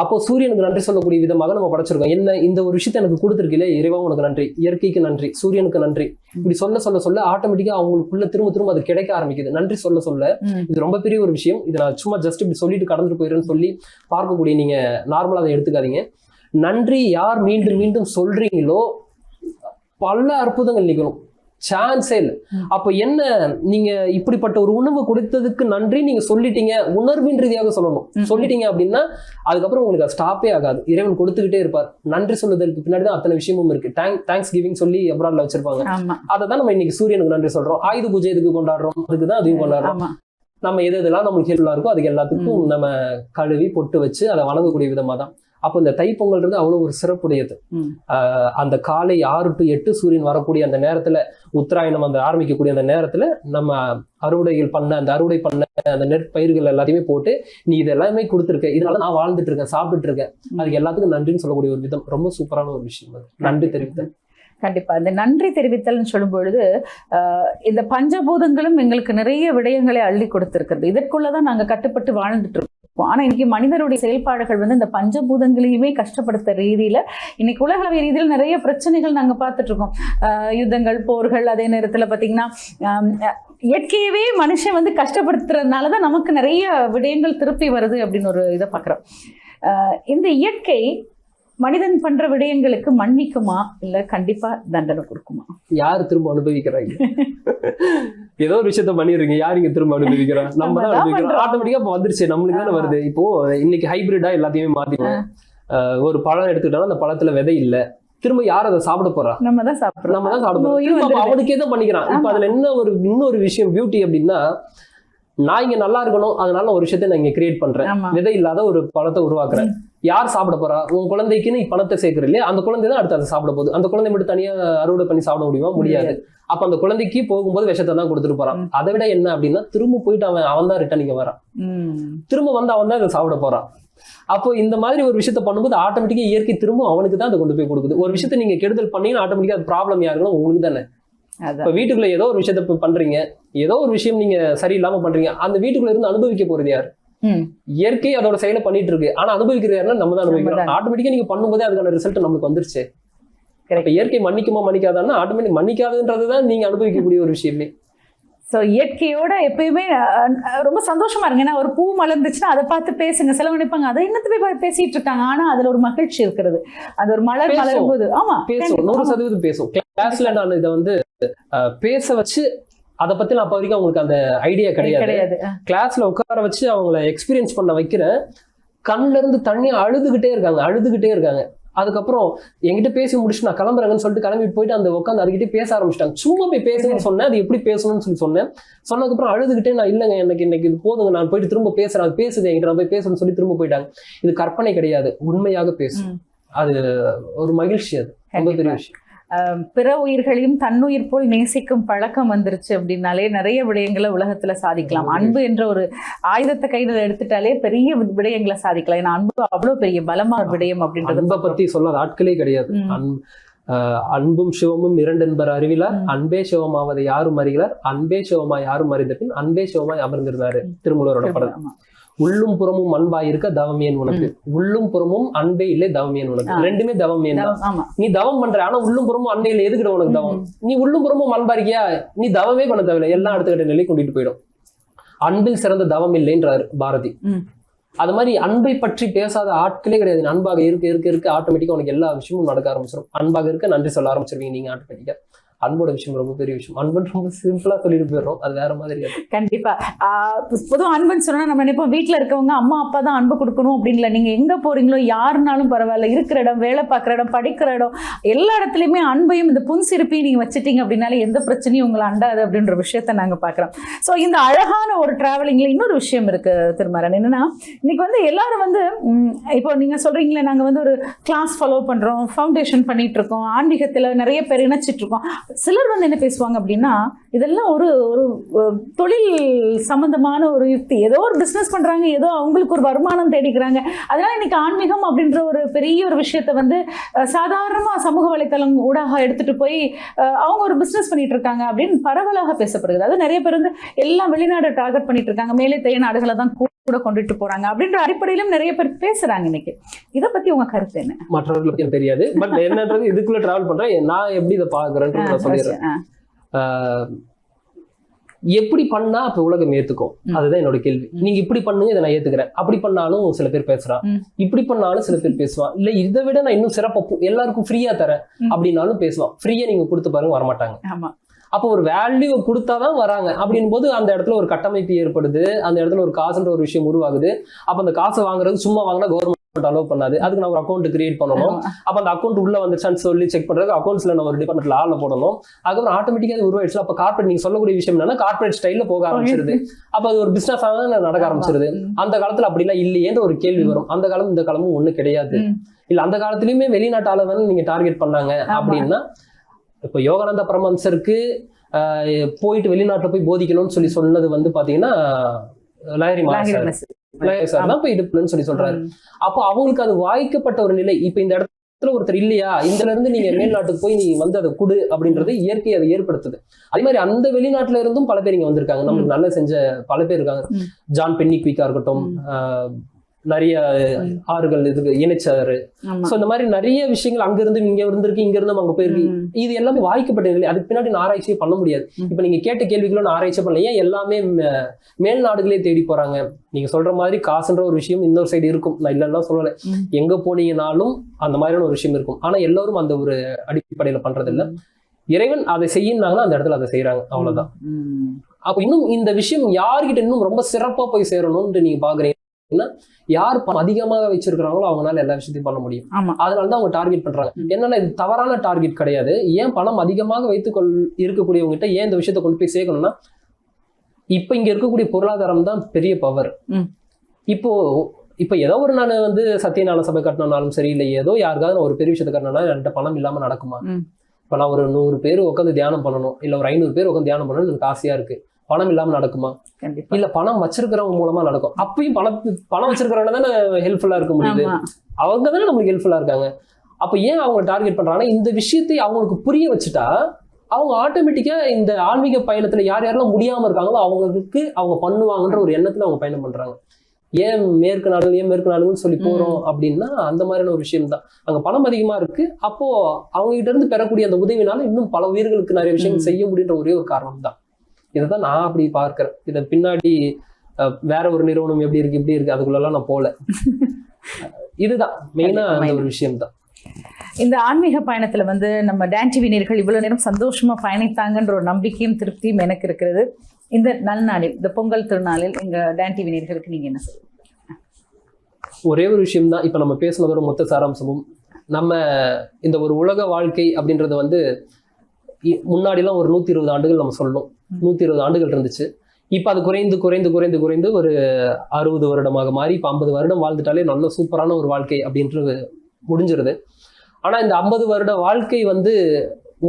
அப்போ சூரியனுக்கு நன்றி சொல்லக்கூடிய விதமாக நம்ம படைச்சிருக்கோம். என்ன இந்த ஒரு விஷயத்தை எனக்கு கொடுத்துருக்கீங்களே, இறைவா உனக்கு நன்றி, இயற்கைக்கு நன்றி, சூரியனுக்கு நன்றி. இப்படி சொல்ல ஆட்டோமேட்டிக்கா அவங்களுக்குள்ள திரும்ப அது கிடைக்க ஆரம்பிக்குது. நன்றி சொல்ல இது ரொம்ப பெரிய ஒரு விஷயம். இது நான் சும்மா ஜஸ்ட் இப்படி சொல்லிட்டு கடந்துட்டு போயிடுறேன்னு சொல்லி பார்க்கக்கூடிய நீங்க நார்மலா அதை எடுத்துக்காதீங்க. நன்றி யார் மீண்டும் மீண்டும் சொல்றீங்களோ பல அற்புதங்கள் நிகழும், சான்ஸே இல்லை. அப்ப என்ன, நீங்க இப்படிப்பட்ட ஒரு உணவு கொடுத்ததுக்கு நன்றி நீங்க சொல்லிட்டீங்க, உணர்வின் ரீதியாக சொல்லணும். சொல்லிட்டீங்க அப்படின்னா அதுக்கப்புறம் உங்களுக்கு அது ஸ்டாப்பே ஆகாது. இறைவன் கொடுத்துக்கிட்டே இருப்பார். நன்றி சொல்லுவதற்கு பின்னாடிதான் அத்தனை விஷயமும் இருக்கு. தேங்க்ஸ் கிவிங் சொல்லி அப்ராட்ல வச்சிருப்பாங்க. அதை தான் நம்ம இன்னைக்கு சூரியனுக்கு நன்றி சொல்றோம். ஆயுத பூஜை எதுக்கு கொண்டாடுறோம்? அதுக்குதான் அதையும் கொண்டாடுறோம். நம்ம எது எதெல்லாம் நம்மளுக்கு ஹெல்ப்ஃபுல்லா இருக்கோ அதுக்கு எல்லாத்துக்கும் நம்ம கழுவி பொட்டு வச்சு அதை வணங்கக்கூடிய விதமா தான். அப்போ இந்த தைப்பொங்கல்ன்றது அவ்வளவு ஒரு சிறப்புடையது. அந்த காலை 6 to 8 சூரியன் வரக்கூடிய அந்த நேரத்துல, உத்தராயணம் அந்த ஆரம்பிக்கக்கூடிய அந்த நேரத்துல நம்ம அறுவடைகள் பண்ண அந்த அறுவடை பண்ண அந்த நெற்பயிர்கள் எல்லாத்தையுமே போட்டு நீ இது எல்லாமே கொடுத்துருக்க, இதனால நான் வாழ்ந்துட்டு இருக்கேன், சாப்பிட்டுட்டு இருக்கேன், அதுக்கு எல்லாத்துக்கும் நன்றின்னு சொல்லக்கூடிய ஒரு விதம் ரொம்ப சூப்பரான ஒரு விஷயம் அது, நன்றி தெரிவித்தல். கண்டிப்பா இந்த நன்றி தெரிவித்தல்னு சொல்லும் பொழுது இந்த பஞ்சபூதங்களும் எங்களுக்கு நிறைய விடயங்களை அள்ளி கொடுத்திருக்கிறது. இதற்குள்ளதான் நாங்க கட்டுப்பட்டு வாழ்ந்துட்டு இருக்கோம். ஆனா இன்னைக்கு மனிதருடைய செயல்பாடுகள் வந்து இந்த பஞ்சபூதங்களையுமே கஷ்டப்படுத்த ரீதியில இன்னைக்கு உலகளவிய ரீதியில் நிறைய பிரச்சனைகள் நாங்க பார்த்துட்டு இருக்கோம். யுத்தங்கள், போர்கள், அதே நேரத்துல பாத்தீங்கன்னா இயற்கையவே மனுஷன் வந்து கஷ்டப்படுத்துறதுனாலதான் நமக்கு நிறைய விடயங்கள் திருப்பி வருது அப்படின்னு ஒரு இதை பாக்குறோம். இந்த இயற்கை மனிதன் பண்ற விடயங்களுக்கு மன்னிக்குமா இல்ல கண்டிப்பா தண்டனை கொடுக்குமா? யாரு திரும்ப அனுபவிக்கிறாங்க? ஏதோ ஒரு விஷயத்த பண்ணிடுறீங்க, யாரு இங்க திரும்ப அனுபவிக்கிறோம்? நம்ம தான் அனுபவிக்கிறோம். ஆட்டோமேட்டிக்கா இப்ப வந்துருச்சு, நம்மளுக்கு தானே வருது. இப்போ இன்னைக்கு ஹைபிரிடா எல்லாத்தையுமே மாத்திக்கணும். ஒரு பழம் எடுத்துக்கிட்டாலும் அந்த பழத்துல விதை இல்ல, திரும்ப யார் அதை சாப்பிட போறா? நம்ம தான் சாப்பிடுறோம். அவனுக்கே தான் பண்ணிக்கிறான். இப்ப அதுல என்ன ஒரு இன்னொரு விஷயம் பியூட்டி அப்படின்னா, நான் இங்க நல்லா இருக்கணும் அதனால ஒரு விஷயத்த நான் இங்க கிரியேட் பண்றேன், விதை இல்லாத ஒரு பழத்தை உருவாக்குறேன். யார் சாப்பிட போறா? உன் குழந்தைக்குன்னு பணத்தை சேர்க்கிற இல்லையா, அந்த குழந்தை தான் அடுத்து அதை சாப்பிட போகுது. அந்த குழந்தை மட்டும் தனியா அறுவடை பண்ணி சாப்பிட முடியுமா? முடியாது. அப்ப அந்த குழந்தைக்கு போகும்போது விஷத்தை தான் கொடுத்துட்டு போறான். அதை விட என்ன அப்படின்னா, திரும்ப போயிட்டு அவன் தான் ரிட்டர்ன் இங்க வரான், திரும்ப வந்து அவன் தான் இதை சாப்பிட போறான். அப்போ இந்த மாதிரி ஒரு விஷயத்த பண்ணும்போது ஆட்டோமேட்டிக்கா இயற்கை திரும்ப அவனுக்கு தான் அதை கொண்டு போய் கொடுக்குது. ஒரு விஷயத்த நீங்க கெடுதல் பண்ணீங்கன்னா ஆட்டோமேட்டிக்கா அது ப்ராப்ளம் யாருன்னா உங்களுக்கு தானே. இப்ப வீட்டுக்குள்ள ஏதோ ஒரு விஷயத்த பண்றீங்க, ஏதோ ஒரு விஷயம் நீங்க சரியில்லாம பண்றீங்க, அந்த வீட்டுக்குள்ள இருந்து அனுபவிக்க போறது யாரு? இயற்கை அதோட செயலை பண்ணிட்டு இருக்கு, ஆனா அனுபவிக்கிறது யாருன்னா நம்ம தான் அனுபவிக்கிறோம். ஆட்டோமேட்டிக்கா நீங்க பண்ணும்போதே அதுக்கான ரிசல்ட் நமக்கு வந்துருச்சு. இப்ப இயற்கை மன்னிக்குமா மன்னிக்காதான்னா ஆட்டோமேட்டிக் மன்னிக்காதுன்றதுதான் நீங்க அனுபவிக்கக்கூடிய ஒரு விஷயமே. ஸோ இயற்கையோட எப்பயுமே ரொம்ப சந்தோஷமா இருங்க. ஏன்னா ஒரு பூ மலர்ந்துச்சுன்னா அதை பார்த்து பேசுங்க. சில நினைப்பாங்க அதை என்னத்தை போய் பேசிட்டு இருக்காங்க, ஆனா அதுல ஒரு மகிழ்ச்சி இருக்கிறது. அது ஒரு மலர் மலரும் போது ஆமா பேசும், 100% பேசும். கிளாஸ்ல நான் இதை வந்து பேச வச்சு அதை பத்தி நான் அப்ப வரைக்கும் அவங்களுக்கு அந்த ஐடியா கிடையாது. கிளாஸ்ல உட்கார வச்சு அவங்கள எக்ஸ்பீரியன்ஸ் பண்ண வைக்கிறேன். கண்ணுல இருந்து தண்ணி அழுதுகிட்டே இருக்காங்க. அதுக்கப்புறம் என்கிட்ட பேசி முடிச்சு நான் கிளம்புறேங்கன்னு சொல்லிட்டு கிளம்பிட்டு போயிட்டு அந்த உட்காந்து அதுக்கிட்டே பேச ஆரம்பிச்சிட்டாங்க. சும்மா போய் பேசுங்கன்னு சொன்னேன், அது எப்படி பேசணும்னு சொன்னேன். சொன்னதுக்கப்புறம் அழுதுகிட்டே நான் இல்லைங்க எனக்கு இன்னைக்கு இது போதுங்க, நான் போயிட்டு திரும்ப பேசுறேன், அது பேசுது என்கிட்ட, நான் போய் பேசணும்னு சொல்லி திரும்ப போயிட்டாங்க. இது கற்பனை கிடையாது, உண்மையாக பேசும். அது ஒரு மகிழ்ச்சி, அது ரொம்ப பெரிய விஷயம். பிற உயிர்களையும் தன்னுயிர் போல் நேசிக்கும் பழக்கம் வந்துருச்சு அப்படின்னாலே நிறைய விடயங்களை உலகத்துல சாதிக்கலாம். அன்பு என்ற ஒரு ஆயுதத்தை கையில எடுத்துட்டாலே பெரிய விடயங்களை சாதிக்கலாம். ஏன்னா அன்பு அவ்வளவு பெரிய பலமான விடயம் அப்படின்றது. அன்பை பத்தி சொல்லாத ஆட்களே கிடையாது. அன்பும் சிவமும் இரண்டென்பர் அறிவிலார், அன்பே சிவமாவதை யாரும் அறிகிறார், அன்பே சிவமாய் யாரும் அறிந்த பின் அன்பே சிவமாய் அமர்ந்திருந்தாரு திருமூலரோட படம். உள்ளும் புறமும் அன்பாய் இருக்க தவமியன் உனக்கு, உள்ளும் புறமும் அன்பே இல்லை தவமியன் உனக்கு, ரெண்டுமே தவமியன் தான். நீ தவம் பண்ற, ஆனா உள்ளும் புறமும் அன்பே இல்லை, எதுக்கிட்ட உனக்கு தவம்? நீ உள்ளும் புறமும் அன்பா இருக்கியா, நீ தவமே பண்ண தேவையில்லை, எல்லாம் அடுத்த கட்ட நிலையை கொண்டுட்டு போயிடும். அன்பில் சிறந்த தவம் இல்லைன்றாரு பாரதி. அது மாதிரி அன்பை பற்றி பேசாத ஆட்களே கிடையாது. அன்பாக இருக்க ஆட்டோமேட்டிக்கா உனக்கு எல்லா விஷயமும் நடக்க ஆரம்பிச்சிடும். அன்பாக இருக்க நன்றி சொல்ல ஆரம்பிச்சிருவீங்க நீங்க ஆட்டோமேட்டிக்கா. அன்போட விஷயம் ரொம்ப பெரிய விஷயம். அன்புன்னு ரொம்ப சிம்பிளா சொல்லிட்டு போயிடுறோம், அது வேற மாதிரி. கண்டிப்பா பொதுவாக அன்புன்னு சொன்னா நம்ம நினைப்போம் வீட்டுல இருக்கவங்க அம்மா அப்பா தான் அன்பு கொடுக்கணும் அப்படின்னு. நீங்க எங்க போறீங்களோ யாருனாலும் பரவாயில்ல, இருக்கிற இடம், வேலை பார்க்குற இடம், படிக்கிற இடம், எல்லா இடத்துலயுமே அன்பையும் இந்த புன்சிரிப்பையும் நீங்க வச்சுட்டீங்க அப்படின்னாலே எந்த பிரச்சனையும் உங்களை அண்டாது அப்படின்ற விஷயத்த நாங்க பாக்குறோம். ஸோ இந்த அழகான ஒரு டிராவலிங்ல இன்னொரு விஷயம் இருக்கு திருமாறன். என்னன்னா இன்னைக்கு வந்து எல்லாரும் வந்து இப்போ நீங்க சொல்றீங்களே நாங்க வந்து ஒரு கிளாஸ் ஃபாலோ பண்றோம், ஃபவுண்டேஷன் பண்ணிட்டு இருக்கோம், ஆன்மீகத்துல நிறைய பேர் இணைச்சிட்டு இருக்கோம். சிலர் வந்து என்ன பேசுவாங்க அப்படின்னா இதெல்லாம் ஒரு ஒரு தொழில் சம்பந்தமான ஒரு யுக்தி, ஏதோ ஒரு பிசினஸ் பண்றாங்க, ஏதோ அவங்களுக்கு ஒரு வருமானம் தேடிக்கிறாங்க, அதனால இன்னைக்கு ஆன்மீகம் அப்படின்ற ஒரு பெரிய ஒரு விஷயத்த வந்து சாதாரணமா சமூக வலைத்தளம் ஊடாக எடுத்துட்டு போய் அவங்க ஒரு பிசினஸ் பண்ணிட்டு இருக்காங்க அப்படின்னு பரவலாக பேசப்படுகிறது. அது நிறைய பேர் வந்து எல்லாம் வெளிநாடு டார்கெட் பண்ணிட்டு இருக்காங்க, மேலே தைய நாடுகளை தான் கூட கொண்டுட்டு போறாங்க அப்படின்ற அடிப்படையிலும் நிறைய பேர் பேசுறாங்க. இன்னைக்கு இதை பத்தி உங்க கருத்து என்ன? மற்றவர்களுக்கு தெரியாது, பட் என்னன்றது இதுக்குள்ள டிராவல் பண்றேன், நான் எப்படி இதை பாக்குறேன்னு நான் சொல்லிடுறேன். எப்படி பண்ணா அப்ப உலகம் ஏத்துக்கும், அதுதான் என்னோட கேள்வி. நீங்க இப்படி பண்ணுங்க, இதை நான் ஏத்துக்கிறேன், அப்படி பண்ணாலும் சில பேர் பேசுறான், இப்படி பண்ணாலும் சில பேர் பேசுவான், இல்ல இதை விட நான் இன்னும் சிறப்பா எல்லாருக்கும் ஃப்ரீயா தரேன் அப்படின்னாலும் பேசுவான். ஃப்ரீயா நீங்க கொடுத்து பாருங்க, வரமாட்டாங்க. அப்போ ஒரு வேல்யூ கொடுத்தாதான் வராங்க. அப்படின் போது அந்த இடத்துல ஒரு கட்டமைப்பு ஏற்படுது, அந்த இடத்துல ஒரு காசுன்ற ஒரு விஷயம் உருவாகுது. அப்ப அந்த காசை வாங்குறது சும்மா வாங்கினா கவர்மெண்ட் அலோவ் பண்ணாது. அதுக்கு நான் ஒரு அக்கௌண்ட் கிரியேட் பண்ணணும். அப்ப அந்த அக்கௌண்ட் உள்ள வந்துச்சான்னு சொல்லி செக் பண்றதுக்கு அக்கௌண்ட்ஸ்ல நான் ஒரு டிபார்ட்மெண்ட்ல ஆள்ல போடணும். அதுக்கப்புறம் ஆட்டோமேட்டிக்கா அது உருவாயிடுச்சு. அப்ப கார்பரேட் நீங்க சொல்லக்கூடிய விஷயம் என்னன்னா கார்பரேட் ஸ்டைல்ல போக ஆரம்பிச்சிருது. அப்ப அது ஒரு பிசினஸ் நடக்க ஆரம்பிச்சிருது. அந்த காலத்துல அப்படிலாம் இல்லையேன்ற ஒரு கேள்வி வரும். அந்த காலம் இந்த காலமும் ஒண்ணு கிடையாது. இல்ல அந்த காலத்திலயுமே வெளிநாட்டு ஆளு தானே நீங்க டார்கெட் பண்ணாங்க அப்படின்னா, இப்ப யோகானந்த பரமஹம்சருக்கு போயிட்டு வெளிநாட்டுல போய் போதிக்கணும்னு சொல்லி சொன்னது வந்து பாத்தீங்கன்னா லாஹிரி சார் தான் போய் இடுப்புன்னு சொல்லி சொல்றாரு. அப்போ அவங்களுக்கு அது வாய்க்கப்பட்ட ஒரு நிலை. இப்ப இந்த இடத்துல ஒருத்தர் இல்லையா, இதுல இருந்து நீங்க மேல்நாட்டுக்கு போய் நீ வந்து அதை குடு அப்படின்றது இயற்கை அதை ஏற்படுத்துது. அதே மாதிரி அந்த வெளிநாட்டுல இருந்தும் பல பேர் இங்க வந்திருக்காங்க. நமக்கு நல்ல செஞ்ச பல பேர் இருக்காங்க. ஜான் பென்னிக்விக்கா இருக்கட்டும், நிறைய ஆறுகள் இதுக்கு இணைச்சாரு. சோ இந்த மாதிரி நிறைய விஷயங்கள் அங்க இருந்து இங்க இருந்திருக்கு, இங்க இருந்து அங்க போயிருக்கு. இது எல்லாமே வாய்க்கப்பட்ட நிலை. அதுக்கு பின்னாடி நான் ஆராய்ச்சியே பண்ண முடியாது. இப்ப நீங்க கேட்ட கேள்விகளும் நான் ஆராய்ச்சி பண்ணல. ஏன் எல்லாமே மேல் நாடுகளே தேடி போறாங்க? நீங்க சொல்ற மாதிரி காசுன்ற ஒரு விஷயம் இன்னொரு சைடு இருக்கும். நான் இல்லைன்னா சொல்லலை. எங்க போனீங்கன்னாலும் அந்த மாதிரியான ஒரு விஷயம் இருக்கும். ஆனா எல்லாரும் அந்த ஒரு அடிப்படையில பண்றது இல்ல. இறைவன் அதை செய்யினாங்கன்னா அந்த இடத்துல அதை செய்யறாங்க. அவ்வளவுதான். அப்ப இன்னும் இந்த விஷயம் யார்கிட்ட இன்னும் ரொம்ப சிறப்பா போய் சேரணும்னு நீங்க பாக்குறீங்க. யார் அதிகமாக வச்சிருக்கிறாங்களோ அவங்களால எல்லா விஷயத்தையும் பண்ண முடியும். அதனாலதான் அவங்க டார்கெட் பண்றாங்க. என்னன்னா இது தவறான டார்கெட் கிடையாது. ஏன் பணம் அதிகமாக வைத்துக்கொள் இருக்கக்கூடியவங்க கிட்ட ஏன் இந்த விஷயத்த கொண்டு போய் சேர்க்கணும்னா, இப்ப இங்க இருக்கக்கூடிய பொருளாதாரம் தான் பெரிய பவர். இப்போ ஏதோ ஒரு நான் வந்து சத்தியநாராயண சபை கட்டணும்னாலும் சரி, இல்லை ஏதோ யாருக்காவது நான் ஒரு பெரிய விஷயத்த கட்டணும்னா என்கிட்ட பணம் இல்லாம நடக்குமா? இப்ப நான் ஒரு 100 பேர் உட்காந்து தியானம் பண்ணணும், இல்ல ஒரு 500 பேர் உட்காந்து தியானம் பண்ணணும்னு எனக்கு ஆசையா இருக்கு. பணம் இல்லாம நடக்குமா? இல்ல பணம் வச்சிருக்கிறவங்க மூலமா நடக்கும். அப்பயும் பணம் வச்சிருக்கிறவங்க தானே ஹெல்ப்ஃபுல்லா இருக்க முடியுது. அவங்க தானே நம்மளுக்கு ஹெல்ப்ஃபுல்லா இருக்காங்க. அப்ப ஏன் அவங்க டார்கெட் பண்றாங்கன்னா, இந்த விஷயத்தை அவங்களுக்கு புரிய வச்சுட்டா அவங்க ஆட்டோமேட்டிக்கா இந்த ஆன்மீக பயணத்துல யார் யாரெல்லாம் முடியாம இருக்காங்களோ அவங்களுக்கு அவங்க பண்ணுவாங்கன்ற ஒரு எண்ணத்துல அவங்க பயணம் பண்றாங்க. ஏன் மேற்கு நாடுகள்னு சொல்லி போறோம் அப்படின்னா அந்த மாதிரியான ஒரு விஷயம் தான். அங்க பணம் அதிகமா இருக்கு. அப்போ அவங்க கிட்ட இருந்து பெறக்கூடிய அந்த உதவினால இன்னும் பல உயிர்களுக்கு நிறைய விஷயங்கள் செய்ய முடியுன்ற ஒரே ஒரு காரணம் தான். இதைதான் நான் அப்படி பார்க்கிறேன். இதை பின்னாடி வேற ஒரு நிறுவனம் எப்படி இருக்கு அதுக்குள்ளெல்லாம் நான் போல. இதுதான் மெயினா அந்த ஒரு விஷயம் தான். இந்த ஆன்மீக பயணத்துல வந்து நம்ம டான் டிவி நேயர்கள் இவ்வளவு நேரம் சந்தோஷமா பயணித்தாங்கன்ற ஒரு நம்பிக்கையும் திருப்தியும் எனக்கு இருக்கிறது. இந்த நல்நாளில், இந்த பொங்கல் திருநாளில் எங்க டான் டிவி நேயர்களுக்கு நீங்க என்ன சொல்லுங்க? ஒரே ஒரு விஷயம் தான். இப்ப நம்ம பேசுனதோட மொத்த சாராம்சமும், நம்ம இந்த ஒரு உலக வாழ்க்கை அப்படின்றது வந்து முன்னாடிலாம் ஒரு 120 ஆண்டுகள் நம்ம சொல்லணும். 120 ஆண்டுகள் இருந்துச்சு. இப்ப அது குறைந்து ஒரு 60 வருடமாக மாறி இப்ப 50 வருடம் வாழ்ந்துட்டாலே நல்ல சூப்பரான ஒரு வாழ்க்கை அப்படின்றது முடிஞ்சிருது. ஆனா இந்த 50 வருட வாழ்க்கை வந்து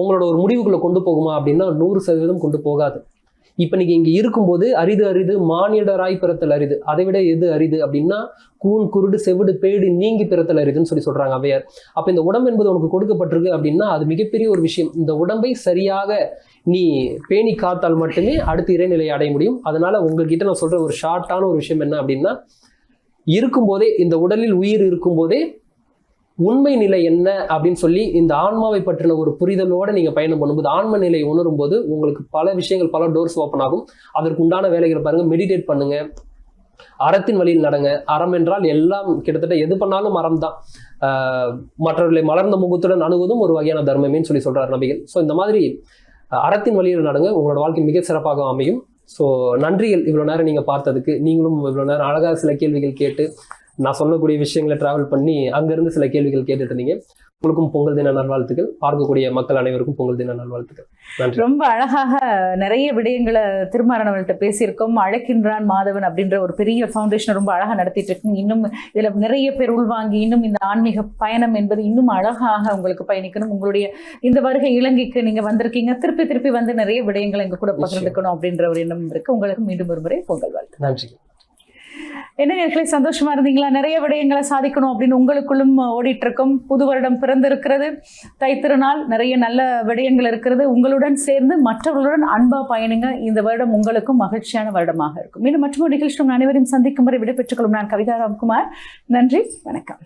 உங்களோட ஒரு முடிவுக்குள்ள கொண்டு போகுமா அப்படின்னா 100% கொண்டு போகாது. இப்ப நீங்க இங்க இருக்கும்போது அரிது மானிடராய் பிறத்தல் அரிது. அதை விட எது அரிது அப்படின்னா கூன் குருடு செவிடு பேடு நீங்கி பிறத்தல் அரிதுன்னு சொல்றாங்க அவையார். அப்ப இந்த உடம்பு என்பது உனக்கு கொடுக்கப்பட்டிருக்கு அப்படின்னா அது மிகப்பெரிய ஒரு விஷயம். இந்த உடம்பை சரியாக நீ பேணி காத்தால் மட்டுமே அடுத்த இறைநிலையை அடைய முடியும். அதனால உங்ககிட்ட நான் சொல்ற ஒரு ஷார்ட்டான ஒரு விஷயம் என்ன அப்படின்னா, இருக்கும்போதே இந்த உடலில் உயிர் இருக்கும்போதே உண்மை நிலை என்ன அப்படின்னு சொல்லி இந்த ஆன்மாவை பற்றின ஒரு புரிதலோட நீங்க பயணம் பண்ணும்போது, ஆன்ம நிலை உணரும் போது உங்களுக்கு பல விஷயங்கள், பல டோர்ஸ் ஓப்பன் ஆகும். அதற்கு உண்டான வேலைகளை பாருங்க, மெடிடேட் பண்ணுங்க, அறத்தின் வழியில் நடங்க. அறம் என்றால் எல்லாம் கிட்டத்தட்ட எது பண்ணாலும் அறம் தான். மற்றவர்களை மலர்ந்த முகத்துடன் அணுகுவதும் ஒரு வகையான தர்மமேன்னு சொல்றார் நபிகள். ஸோ இந்த மாதிரி அறத்தின் வழியில் நடங்க, உங்களோட வாழ்க்கை மிக சிறப்பாக அமையும். ஸோ நன்றிகள் இவ்வளோ நேரம் நீங்கள் பார்த்ததுக்கு. நீங்களும் இவ்வளோ நேரம் அழகாக சில கேள்விகள் கேட்டு நான் சொல்லக்கூடிய விஷயங்களை டிராவல் பண்ணி அங்கேருந்து சில கேள்விகள் கேட்டுட்டு இருந்தீங்க. உங்களுக்கும் பொங்கல் தின நல்வாழ்த்துக்கள். பார்க்கக்கூடிய மக்கள் அனைவருக்கும் பொங்கல் தின நல்வாழ்த்துக்கள். நன்றி. ரொம்ப அழகாக நிறைய விடயங்களை திருமாறனவர்கள்ட்ட பேசியிருக்கோம். அழைக்கின்றான் மாதவன் அப்படின்ற ஒரு பெரிய ஃபவுண்டேஷனை ரொம்ப அழகாக நடத்திட்டு இருக்கு. இன்னும் இதில் நிறைய பேர் உள்வாங்கி இன்னும் இந்த ஆன்மீக பயணம் என்பது இன்னும் அழகாக உங்களுக்கு பயணிக்கணும். உங்களுடைய இந்த வருகை இலங்கைக்கு நீங்க வந்திருக்கீங்க, திருப்பி வந்து நிறைய விடயங்களை எங்க கூட பகிர்ந்துக்கணும் அப்படின்ற ஒரு எண்ணம் இருக்கு. உங்களுக்கு மீண்டும் ஒரு முறை பொங்கல் வாழ்த்து. நன்றி. என்ன நேயர்களே, சந்தோஷமா இருந்தீங்களா? நிறைய விடயங்களை சாதிக்கணும் அப்படின்னு உங்களுக்குள்ளும் ஓடிட்டு இருக்கும். புது வருடம் பிறந்திருக்கிறது, தைத்திருநாள், நிறைய நல்ல விடயங்கள் இருக்கிறது. உங்களுடன் சேர்ந்து மற்றவர்களுடன் அன்பா பயணிங்க. இந்த வருடம் உங்களுக்கும் மகிழ்ச்சியான வருடமாக இருக்கும். மீண்டும் மற்றொரு நிகழ்ச்சி அனைவரையும் சந்திக்கும் வரை விடைபெற்றுக் கொள்ளும் நான் கவிதா ராம்குமார். நன்றி, வணக்கம்.